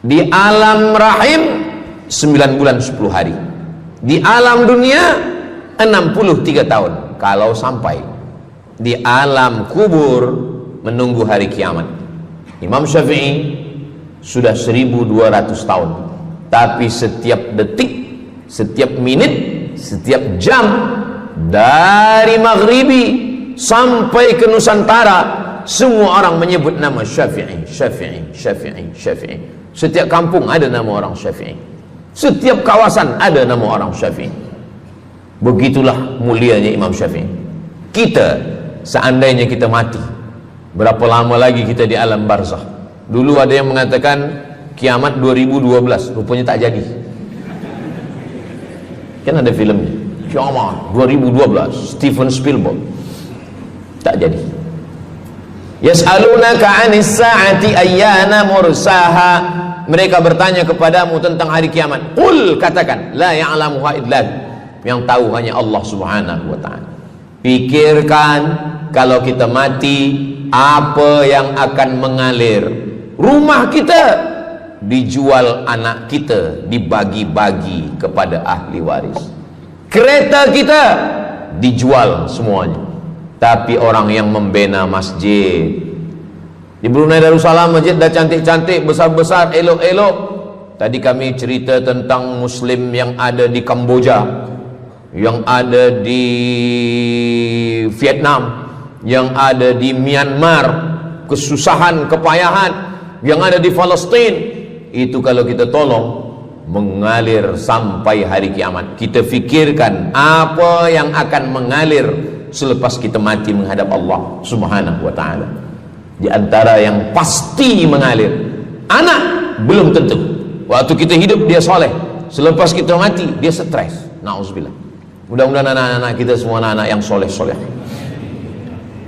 Di alam rahim 9 bulan 10 hari. Di alam dunia 63 tahun. Kalau sampai di alam kubur menunggu hari kiamat. Imam Syafi'i sudah 1200 tahun. Tapi setiap detik, setiap menit, setiap jam, dari maghribi sampai ke Nusantara, semua orang menyebut nama Syafi'i, Syafi'i, Syafi'i, Syafi'i. Setiap kampung ada nama orang Syafi'i. Setiap kawasan ada nama orang Syafi'i. Begitulah mulianya Imam Syafi'i. Kita, seandainya kita mati, berapa lama lagi kita di alam barzah? Dulu ada yang mengatakan kiamat 2012, rupanya tak jadi. Kan ada filmnya, kiamat 2012, Steven Spielberg. Tak jadi. Yas'alunaka 'anis sa'ati ayyana mursaha. Mereka bertanya kepadamu tentang hari kiamat. Qul, katakan, la ya'lamuha illa hu. Yang tahu hanya Allah Subhanahu wa ta'ala. Pikirkan, kalau kita mati, apa yang akan mengalir? Rumah kita dijual anak kita, dibagi-bagi kepada ahli waris. Kereta kita dijual semuanya. Tapi orang yang membina masjid di Brunei Darussalam, masjid dah cantik-cantik, besar-besar, elok-elok. Tadi kami cerita tentang Muslim yang ada di Kamboja, yang ada di Vietnam, yang ada di Myanmar, kesusahan, kepayahan, yang ada di Palestin. Itu kalau kita tolong, mengalir sampai hari kiamat. Kita fikirkan apa yang akan mengalir selepas kita mati menghadap Allah Subhanahu wa ta'ala. Di antara yang pasti mengalir, anak belum tentu. Waktu kita hidup dia soleh, selepas kita mati dia stres. Na'udzubillah. Mudah-mudahan anak-anak kita semua anak-anak yang soleh-soleh.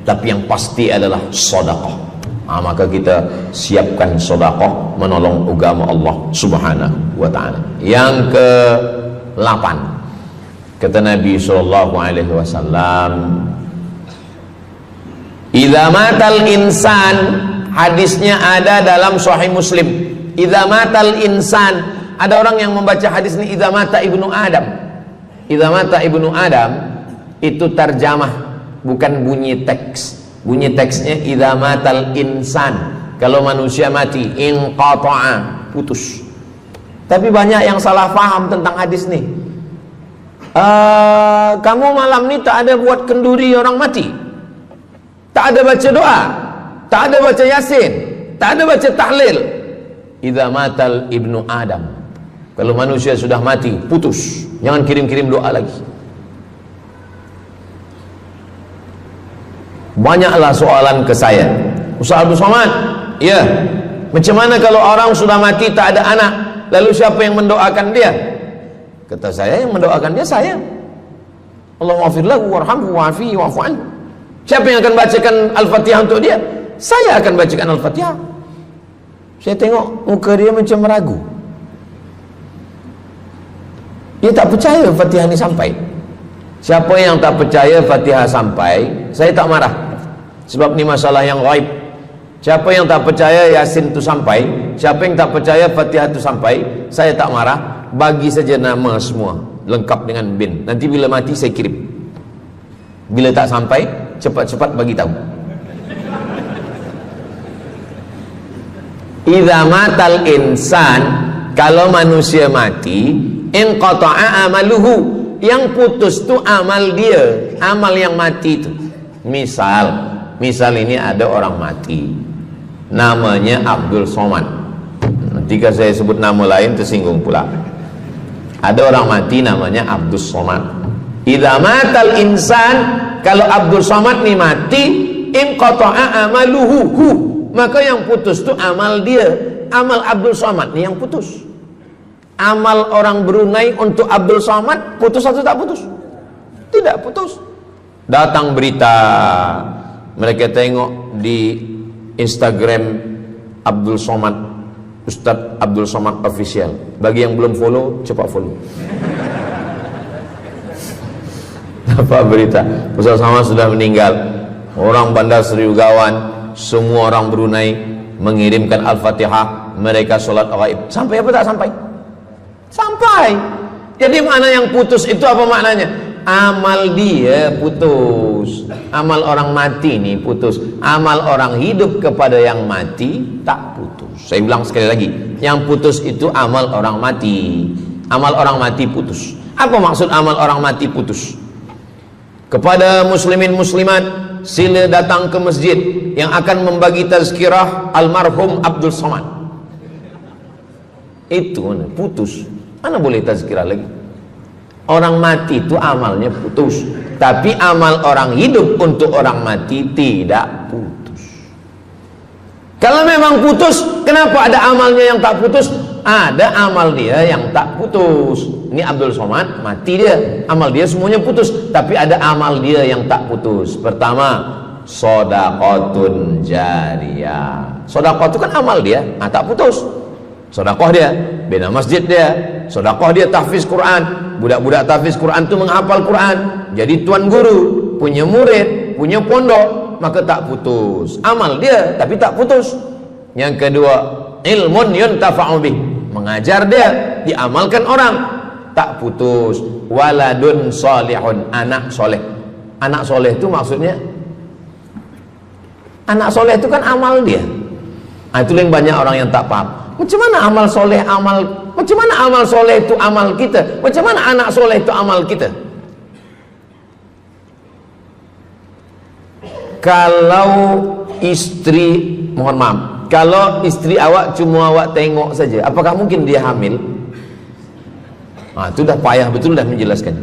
Tapi yang pasti adalah sedekah. Maka kita siapkan sedekah menolong agama Allah Subhanahu wa ta'ala. Yang ke-8, kata Nabi SAW, idza matal insan, hadisnya ada dalam Sahih Muslim. Idza matal insan, ada orang yang membaca hadis ini idza mata ibnu Adam. Idza mata ibnu Adam itu tarjamah, bukan bunyi teks. Bunyi teksnya idza matal insan, kalau manusia mati, inqata'a, putus. Tapi banyak yang salah faham tentang hadis nih. Kamu malam ni tak ada buat kenduri orang mati, tak ada baca doa, tak ada baca yasin, tak ada baca tahlil. Idza matal ibnu Adam, kalau manusia sudah mati, putus. Jangan kirim-kirim doa lagi. Banyaklah soalan ke saya, Ustaz Abdul Somad, ya, macam mana kalau orang sudah mati tak ada anak, lalu siapa yang mendoakan dia? Kata saya, yang mendoakan dia saya. Allahumma ighfir lahu warhamhu wa'afihi wa'fu anhu. Siapa yang akan bacakan Al-Fatihah untuk dia? Saya akan bacakan Al-Fatihah. Saya tengok muka dia macam ragu. Dia tak percaya Fatihah ini sampai. Siapa yang tak percaya Fatihah sampai, saya tak marah. Sebab ni masalah yang ghaib. Siapa yang tak percaya Yasin itu sampai, siapa yang tak percaya Fatihah itu sampai, saya tak marah. Bagi saja nama semua, lengkap dengan bin. Nanti bila mati saya kirim. Bila tak sampai, cepat-cepat bagi tahu. Idza matal insan, kalau manusia mati, inqata'a amaluhu, yang putus tu amal dia, amal yang mati itu. Misal ini ada orang mati, namanya Abdul Somad. Jika saya sebut nama lain tersinggung pula. Ada orang mati namanya Abdul Somad. Idza matal insan, kalau Abdul Somad ni mati, inqata'a amaluhu, maka yang putus tu amal dia. Amal Abdul Somad ni yang putus. Amal orang Brunei untuk Abdul Somad putus atau tak putus? Tidak putus. Datang berita, mereka tengok di Instagram Abdul Somad, Ustadz Abdul Somad Official. Bagi yang belum follow, cepat follow. Dapat berita, Ustadz Somad sudah meninggal. Orang Bandar Seri Begawan, semua orang Brunei mengirimkan Al-Fatihah, mereka sholat ghaib. Sampai apa tak sampai? Sampai. Jadi makna yang putus itu apa maknanya? Amal dia putus. Amal orang mati ini putus. Amal orang hidup kepada yang mati tak putus. Saya bilang sekali lagi, yang putus itu amal orang mati. Amal orang mati putus. Apa maksud amal orang mati putus? Kepada muslimin muslimat, sila datang ke masjid yang akan membagi tazkirah almarhum Abdul Somad. Itu mana? Putus. Mana boleh tazkirah lagi? Orang mati itu amalnya putus, tapi amal orang hidup untuk orang mati tidak putus. Kalau memang putus, kenapa ada amalnya yang tak putus? Ada amal dia yang tak putus. Ini Abdul Somad mati dia, amal dia semuanya putus, tapi ada amal dia yang tak putus. Pertama, shadaqatun jariyah. Sedekah itu kan amal dia, tak putus. Sedekah dia bina masjid dia, sedekah dia tahfiz Quran. Budak-budak tahfiz Quran itu menghafal Quran, jadi tuan guru, punya murid, punya pondok, maka tak putus. Amal dia tapi tak putus. Yang kedua, ilmun yuntafa'u bih, mengajar dia, diamalkan orang, tak putus. Waladun solihun, anak soleh. Anak soleh itu maksudnya, anak soleh itu kan amal dia. Nah, itu yang banyak orang yang tak paham. Macam mana amal soleh, macam mana amal soleh itu amal kita? Macam mana anak soleh itu amal kita? Kalau istri, mohon maaf, kalau istri awak cuma awak tengok saja, apakah mungkin dia hamil? Nah, itu dah payah betul dah menjelaskan.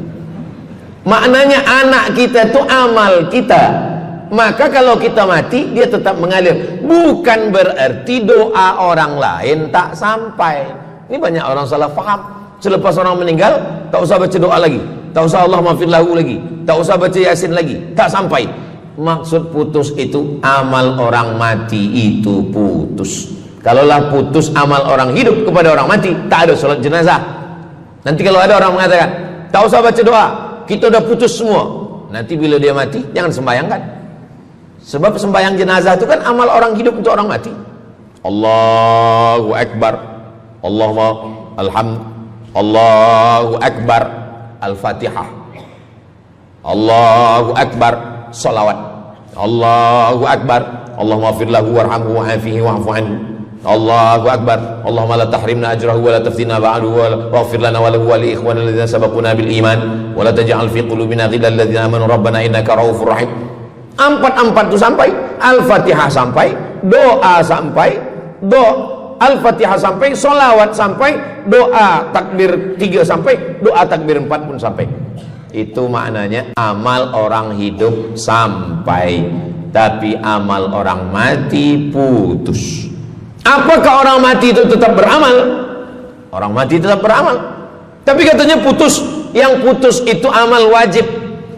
Maknanya anak kita itu amal kita. Maka kalau kita mati, dia tetap mengalir. Bukan berarti doa orang lain tak sampai. Ini banyak orang salah faham. Selepas orang meninggal, tak usah baca doa lagi, tak usah Allah maafir lahu lagi, tak usah baca Yasin lagi, tak sampai. Maksud putus itu amal orang mati itu putus. Kalaulah putus amal orang hidup kepada orang mati, tak ada salat jenazah. Nanti kalau ada orang mengatakan, tak usah baca doa, kita udah putus semua. Nanti bila dia mati, jangan sembahyangkan. Sebab sembahyang jenazah itu kan amal orang hidup untuk orang mati. Allahu Akbar, Allahumma alhamd, Allahu Akbar, Al-Fatihah, Allahu Akbar, salawat, Allahu Akbar, Allahumma fir lahu warhamhu wa'afihi wa'fu anhu, Allahu Akbar, Allahumma la tahrimna ajrahu wa la taftina ba'dahu wa waghfir lana wa lahu wa li ikhwanina alladhina sabaquna bil iman wa la taj'al fi qulubina ghillan lil ladzina amanu rabbana innaka ra'ufur rahim. Empat itu sampai, Al-Fatihah sampai, doa sampai, Al-Fatihah sampai, solawat sampai, doa takbir 3 sampai, doa takbir 4 pun sampai. Itu maknanya amal orang hidup sampai, tapi amal orang mati putus. Apakah orang mati itu tetap beramal? Orang mati tetap beramal, tapi katanya putus. Yang putus itu amal wajib.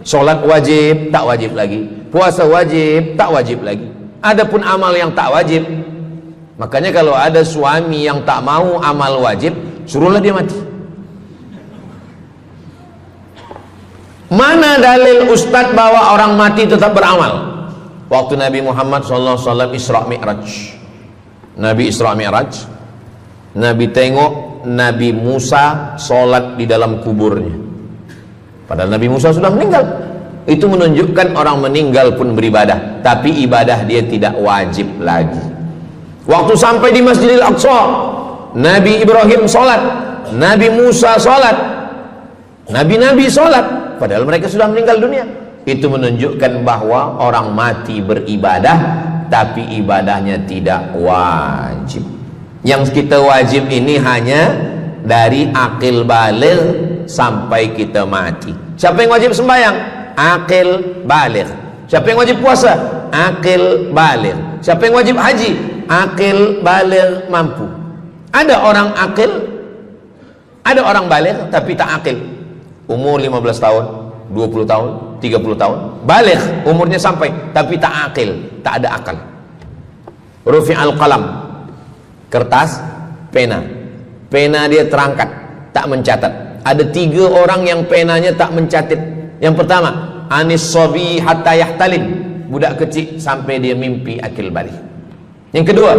Sholat wajib, tak wajib lagi. Puasa wajib, tak wajib lagi. Adapun amal yang tak wajib, makanya kalau ada suami yang tak mau amal wajib, suruhlah dia mati. Mana dalil ustadz bahwa orang mati tetap beramal? Waktu Nabi Muhammad SAW Isra Mi'raj, Nabi Isra Mi'raj, Nabi tengok Nabi Musa sholat di dalam kuburnya. Padahal Nabi Musa sudah meninggal. Itu menunjukkan orang meninggal pun beribadah, tapi ibadah dia tidak wajib lagi. Waktu sampai di Masjidil Aqsa, Nabi Ibrahim sholat, Nabi Musa sholat, Nabi-Nabi sholat, padahal mereka sudah meninggal dunia. Itu menunjukkan bahwa orang mati beribadah, tapi ibadahnya tidak wajib. Yang kita wajib ini hanya dari akil baligh sampai kita mati. Siapa yang wajib sembahyang? Akil baligh. Siapa yang wajib puasa? Akil baligh. Siapa yang wajib haji? Akil baligh mampu. Ada orang akil, ada orang baligh tapi tak akil. Umur 15 tahun, 20 tahun, 30 tahun, baligh umurnya sampai tapi tak akil, tak ada akal. Rufi'al qalam, kertas, pena. Pena dia terangkat, tak mencatat. Ada 3 orang yang penanya tak mencatat. Yang pertama, anis sobi hatta yahtalim, budak kecil sampai dia mimpi akil balik. Yang kedua,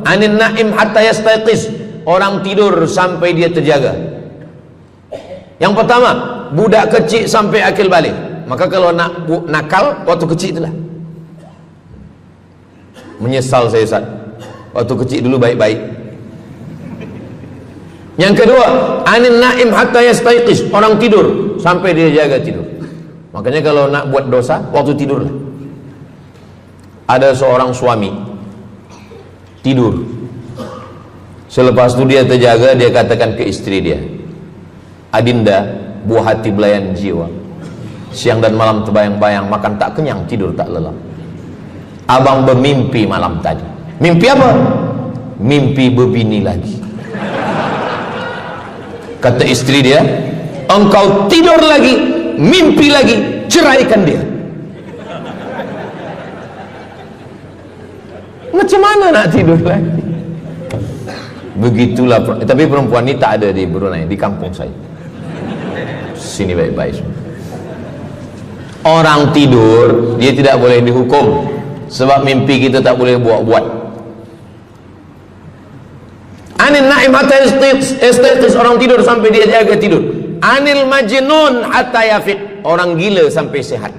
anin naim hatta yastayqiz, orang tidur sampai dia terjaga. Yang pertama, budak kecil sampai akil balik. Maka kalau nak nakal waktu kecil itulah. Menyesal saya Ustaz, waktu kecil dulu baik-baik. Yang kedua, anin naim hatta yastayqiz, orang tidur sampai dia jaga tidur. Makanya kalau nak buat dosa, waktu tidurlah. Ada seorang suami tidur, selepas itu dia terjaga, dia katakan ke istri dia, Adinda, buah hati belayan jiwa, siang dan malam terbayang-bayang, makan tak kenyang, tidur tak lelap. Abang bermimpi malam tadi. Mimpi apa? Mimpi berbini lagi. Kata istri dia, engkau tidur lagi, mimpi lagi, ceraikan dia. Macam mana nak tidur lagi? Begitulah. Tapi perempuan ini tak ada di Brunei, di kampung saya. Sini baik-baik. Orang tidur, dia tidak boleh dihukum, sebab mimpi kita tak boleh buat-buat. Anin naim hatta yastayqis, orang tidur sampai dia jaga tidur. Anil majnun hatta yafiq, orang gila sampai sehat.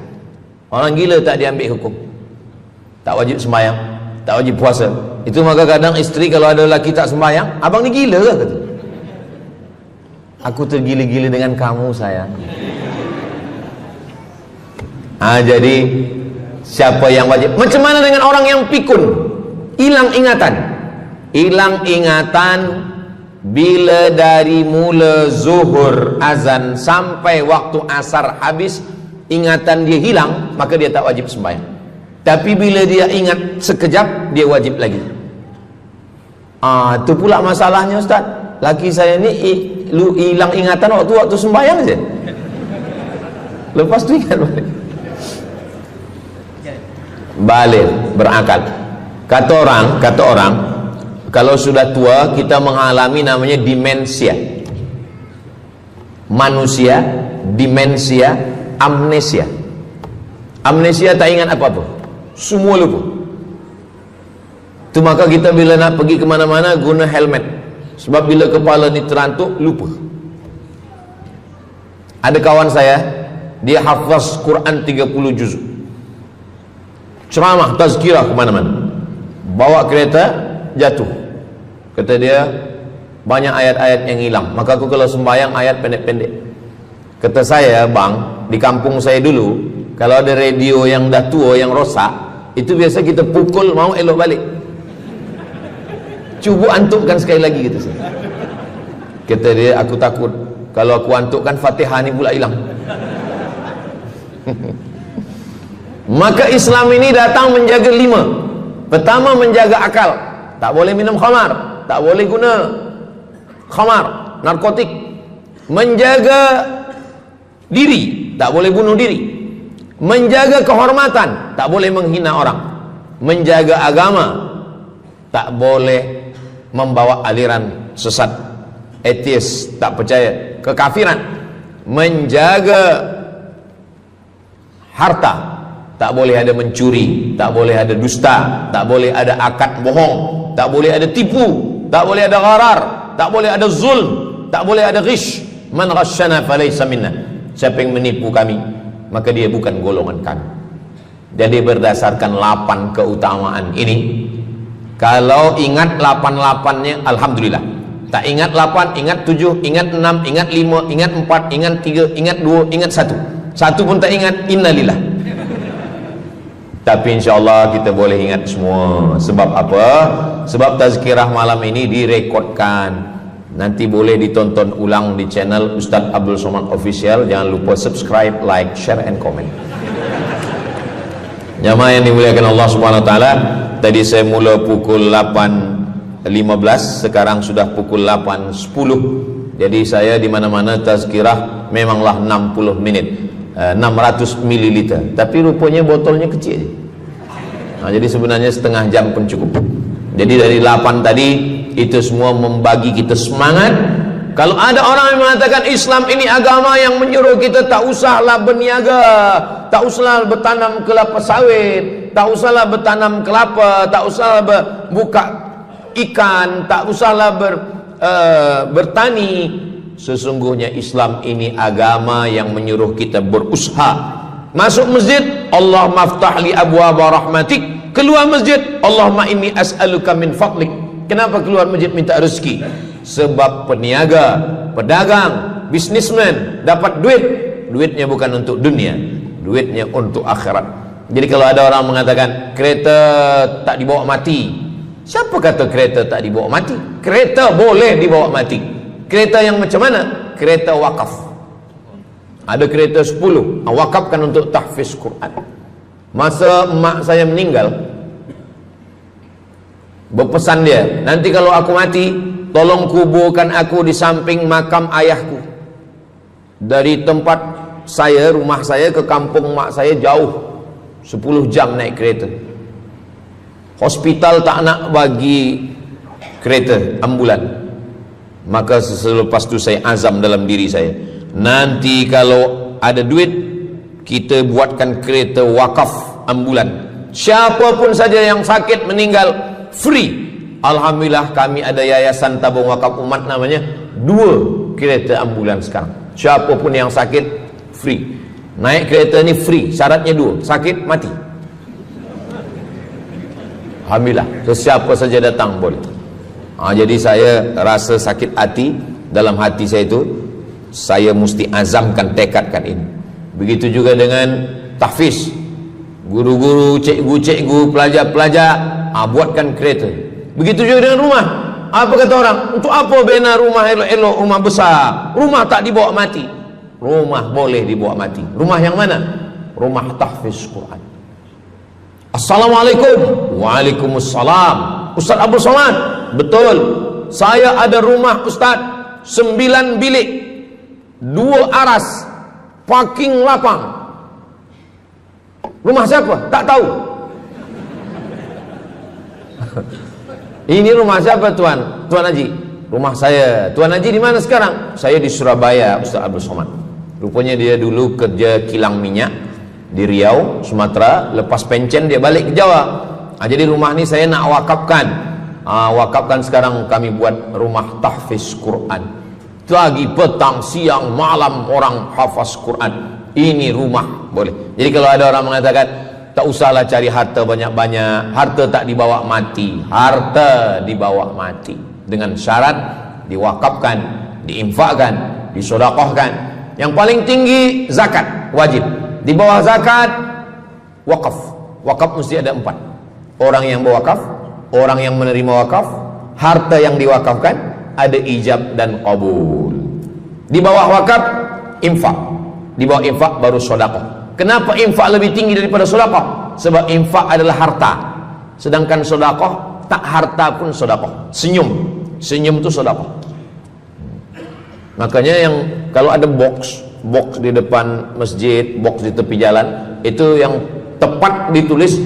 Orang gila tak diambil hukum, tak wajib sembahyang, tak wajib puasa. Itu maka kadang isteri kalau ada lelaki tak sembahyang, abang ni gila ke? Kata, aku tergila-gila dengan kamu sayang. Jadi siapa yang wajib? Macam mana dengan orang yang pikun, hilang ingatan? Hilang ingatan bila dari mula zuhur azan sampai waktu asar habis, ingatan dia hilang, maka dia tak wajib sembahyang. Tapi bila dia ingat sekejap, dia wajib lagi. Itu pula masalahnya Ustaz. Laki saya ni hilang ingatan waktu sembahyang saja. Lepas tu ingat balik berakal. Kata orang kalau sudah tua kita mengalami namanya demensia. Manusia demensia, amnesia. Amnesia tak ingat apa-apa, semua lupa. Itu maka kita bila nak pergi ke mana-mana guna helmet, sebab bila kepala ni terantuk lupa. Ada kawan saya, dia hafaz Quran 30 juz, ceramah tazkirah ke mana-mana, bawa kereta jatuh. Kata dia banyak ayat-ayat yang hilang, maka aku kalau sembahyang ayat pendek-pendek. Kata saya, bang, di kampung saya dulu kalau ada radio yang dah tua yang rosak, itu biasa kita pukul mau elok balik. Cuba antukkan sekali lagi, kata saya. Kata dia, aku takut kalau aku antukkan Fatihah ni pula hilang. Maka Islam ini datang menjaga 5. Pertama, menjaga akal. Tak boleh minum khamar, tak boleh guna khamar, narkotik. Menjaga diri, tak boleh bunuh diri. Menjaga kehormatan, tak boleh menghina orang. Menjaga agama, tak boleh membawa aliran sesat, ateis, tak percaya, kekafiran. Menjaga harta, tak boleh ada mencuri, tak boleh ada dusta, tak boleh ada akad bohong, tak boleh ada tipu, tak boleh ada gharar, tak boleh ada zulm, tak boleh ada ghish. Man ghasyana falaysa minna. Siapa yang menipu kami, maka dia bukan golongan kami. Jadi berdasarkan 8 keutamaan ini, kalau ingat 8-8-nya alhamdulillah. Tak ingat 8, ingat 7, ingat 6, ingat 5, ingat 4, ingat 3, ingat 2, ingat 1. Satu pun tak ingat, innalillah. Tapi insyaAllah kita boleh ingat semua. Sebab apa? Sebab tazkirah malam ini direkodkan. Nanti boleh ditonton ulang di channel Ustaz Abdul Somad Official. Jangan lupa subscribe, like, share, and comment. Jamaah yang dimuliakan Allah Subhanahu Wa Taala, tadi saya mula pukul 8.15, sekarang sudah pukul 8.10. Jadi saya di mana-mana tazkirah memanglah 60 menit, 600 ml. Tapi rupanya botolnya kecil. Jadi sebenarnya setengah jam pun cukup. Jadi dari 8 tadi itu semua membagi kita semangat. Kalau ada orang yang mengatakan Islam ini agama yang menyuruh kita tak usahlah berniaga, tak usahlah bertanam kelapa sawit, tak usahlah bertanam kelapa, tak usahlah buka ikan, tak usahlah bertani. Sesungguhnya Islam ini agama yang menyuruh kita berusaha. Masuk masjid, Allah maftah li abwaaba rahmatik. Keluar masjid, Allahumma inni as'aluka min fadlik. Kenapa keluar masjid minta rezeki? Sebab peniaga, pedagang, bisnismen dapat duit. Duitnya bukan untuk dunia, duitnya untuk akhirat. Jadi kalau ada orang mengatakan kereta tak dibawa mati, siapa kata kereta tak dibawa mati? Kereta boleh dibawa mati. Kereta yang macam mana? Kereta wakaf. Ada kereta 10, wakafkan untuk tahfiz Quran. Masa emak saya meninggal, berpesan dia, nanti kalau aku mati, tolong kuburkan aku di samping makam ayahku. Dari tempat saya, rumah saya ke kampung mak saya jauh, 10 jam naik kereta. Hospital tak nak bagi kereta ambulan. Maka selepas itu saya azam dalam diri saya, nanti kalau ada duit, kita buatkan kereta wakaf ambulan. Siapapun saja yang sakit meninggal, free, Alhamdulillah kami ada yayasan tabung wakaf umat namanya, 2 kereta ambulans sekarang. Siapapun yang sakit free. Naik kereta ni free, syaratnya 2, sakit mati. Alhamdulillah, sesiapa saja datang boleh. Jadi saya rasa sakit hati, dalam hati saya itu saya mesti azamkan, tekadkan ini. Begitu juga dengan tahfiz, guru-guru, cikgu-cikgu, pelajar-pelajar, buatkan kereta. Begitu juga dengan rumah. Apa kata orang? Untuk apa bina rumah elok-elok, rumah besar? Rumah tak dibawa mati. Rumah boleh dibawa mati. Rumah yang mana? Rumah tahfiz Quran. Assalamualaikum. Waalaikumsalam. Ustaz Abdul Somad. Betul. Saya ada rumah Ustaz, 9 bilik, 2 aras, parking lapang. Rumah siapa? Tak tahu. Ini rumah siapa Tuan? Tuan Haji. Rumah saya. Tuan Haji di mana sekarang? Saya di Surabaya, Ustaz Abdul Somad. Rupanya dia dulu kerja kilang minyak di Riau, Sumatera. Lepas pencen dia balik ke Jawa. Jadi rumah ni saya nak wakafkan. Wakafkan sekarang kami buat rumah tahfiz Quran. Pagi, petang, siang, malam orang hafaz Quran. Ini rumah boleh. Jadi kalau ada orang mengatakan tak usahlah cari harta banyak-banyak, harta tak dibawa mati. Harta dibawa mati dengan syarat diwakafkan, diinfakkan, disedekahkan. Yang paling tinggi zakat wajib. Di bawah zakat wakaf. Wakaf mesti ada 4. Orang yang berwakaf, orang yang menerima wakaf, harta yang diwakafkan, ada ijab dan qabul. Di bawah wakaf infak. Di bawah infak baru sedekah. Kenapa infak lebih tinggi daripada sedekah? Sebab infak adalah harta, sedangkan sedekah tak harta pun sedekah. Senyum itu sedekah. Makanya yang kalau ada box di depan masjid, box di tepi jalan, itu yang tepat ditulis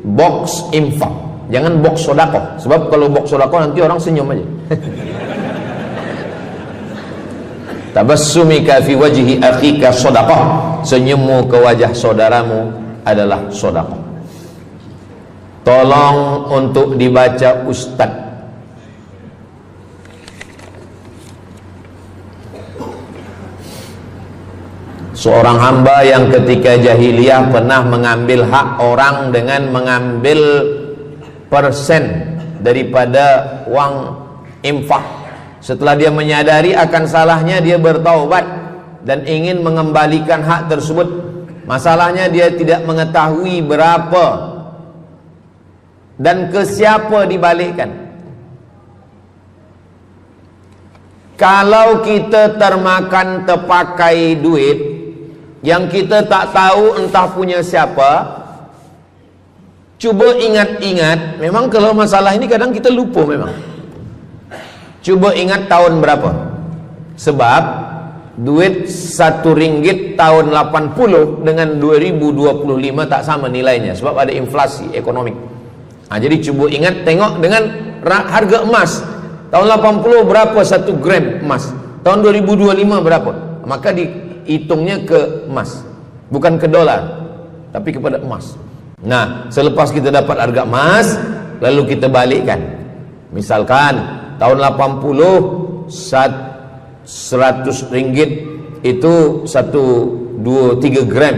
box infak, jangan box sedekah. Sebab kalau box sedekah nanti orang senyum aja. Tabassumika fi wajhi akhika sedekah. Senyummu ke wajah saudaramu adalah sedekah. Tolong untuk dibaca Ustaz. Seorang hamba yang ketika jahiliyah pernah mengambil hak orang dengan mengambil persen daripada uang infak. Setelah dia menyadari akan salahnya, dia bertaubat dan ingin mengembalikan hak tersebut. Masalahnya dia tidak mengetahui berapa dan ke siapa dibalikkan. Kalau kita termakan terpakai duit yang kita tak tahu entah punya siapa, cuba ingat-ingat. Memang kalau masalah ini kadang kita lupa memang. Coba ingat tahun berapa. Sebab duit RM1 tahun 80 dengan 2025 tak sama nilainya, sebab ada inflasi ekonomi. Jadi coba ingat, tengok dengan harga emas. Tahun 80 berapa 1 gram emas? Tahun 2025 berapa? Maka dihitungnya ke emas, bukan ke dolar, tapi kepada emas. Nah, selepas kita dapat harga emas, lalu kita balikkan. Misalkan tahun 80 100 ringgit itu 1, 2, 3 gram.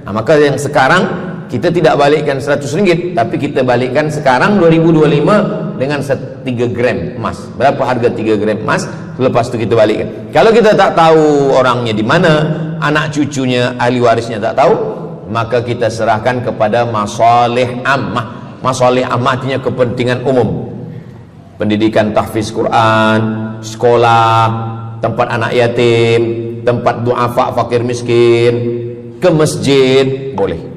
Maka yang sekarang kita tidak balikkan 100 ringgit, tapi kita balikkan sekarang 2025 dengan 3 gram emas. Berapa harga 3 gram emas? Lepas itu kita balikkan. Kalau kita tak tahu orangnya di mana, anak cucunya, ahli warisnya tak tahu, maka kita serahkan kepada masalih ammah. Masalih ammah artinya kepentingan umum. Pendidikan tahfiz Quran, sekolah, tempat anak yatim, tempat duafa fakir miskin, ke masjid, boleh.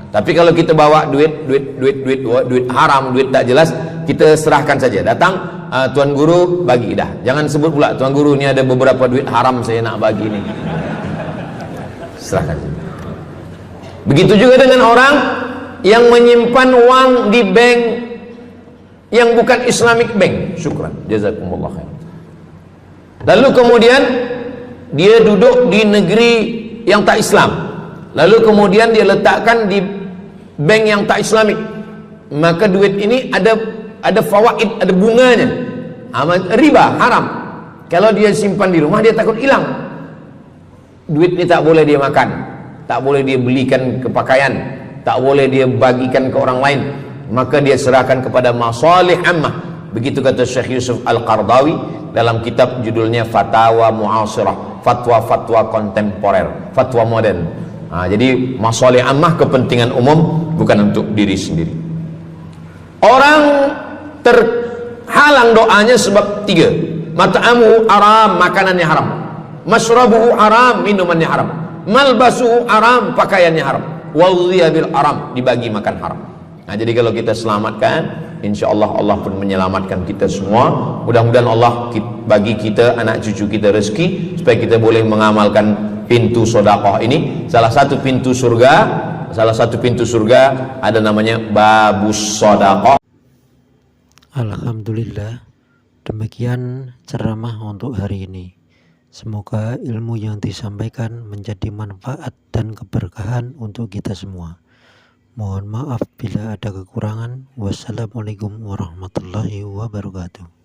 Tapi kalau kita bawa duit haram, duit tak jelas, kita serahkan saja. Datang, Tuan Guru bagi dah. Jangan sebut pula, Tuan Guru ni ada beberapa duit haram saya nak bagi ni. Serahkan. Begitu juga dengan orang yang menyimpan uang di bank yang bukan Islamic bank. Syukran, jazakumullah khair. Lalu kemudian dia duduk di negeri yang tak Islam, lalu kemudian dia letakkan di bank yang tak Islamik. Maka duit ini ada ada fawaid, ada bunganya. Riba haram. Kalau dia simpan di rumah dia takut hilang. Duit ini tak boleh dia makan, tak boleh dia belikan ke pakaian, tak boleh dia bagikan ke orang lain, maka dia serahkan kepada masalih ammah. Begitu kata Syekh Yusuf Al-Qardawi dalam kitab judulnya Fatawa Mu'asirah, fatwa-fatwa kontemporer, fatwa modern. Jadi masalih ammah, kepentingan umum, bukan untuk diri sendiri. Orang terhalang doanya sebab 3. Mat'amuhu haram, makanannya haram. Mashrabuhu haram, minumannya haram. Malbasuhu haram, pakaiannya haram. Wadhiya bil haram, dibagi makan haram. Jadi kalau kita selamatkan, insyaallah Allah pun menyelamatkan kita semua. Mudah-mudahan Allah bagi kita, anak cucu kita rezeki supaya kita boleh mengamalkan pintu sedekah ini. Salah satu pintu surga ada namanya babus sedekah. Alhamdulillah, demikian ceramah untuk hari ini. Semoga ilmu yang disampaikan menjadi manfaat dan keberkahan untuk kita semua. Mohon maaf bila ada kekurangan. Wassalamualaikum warahmatullahi wabarakatuh.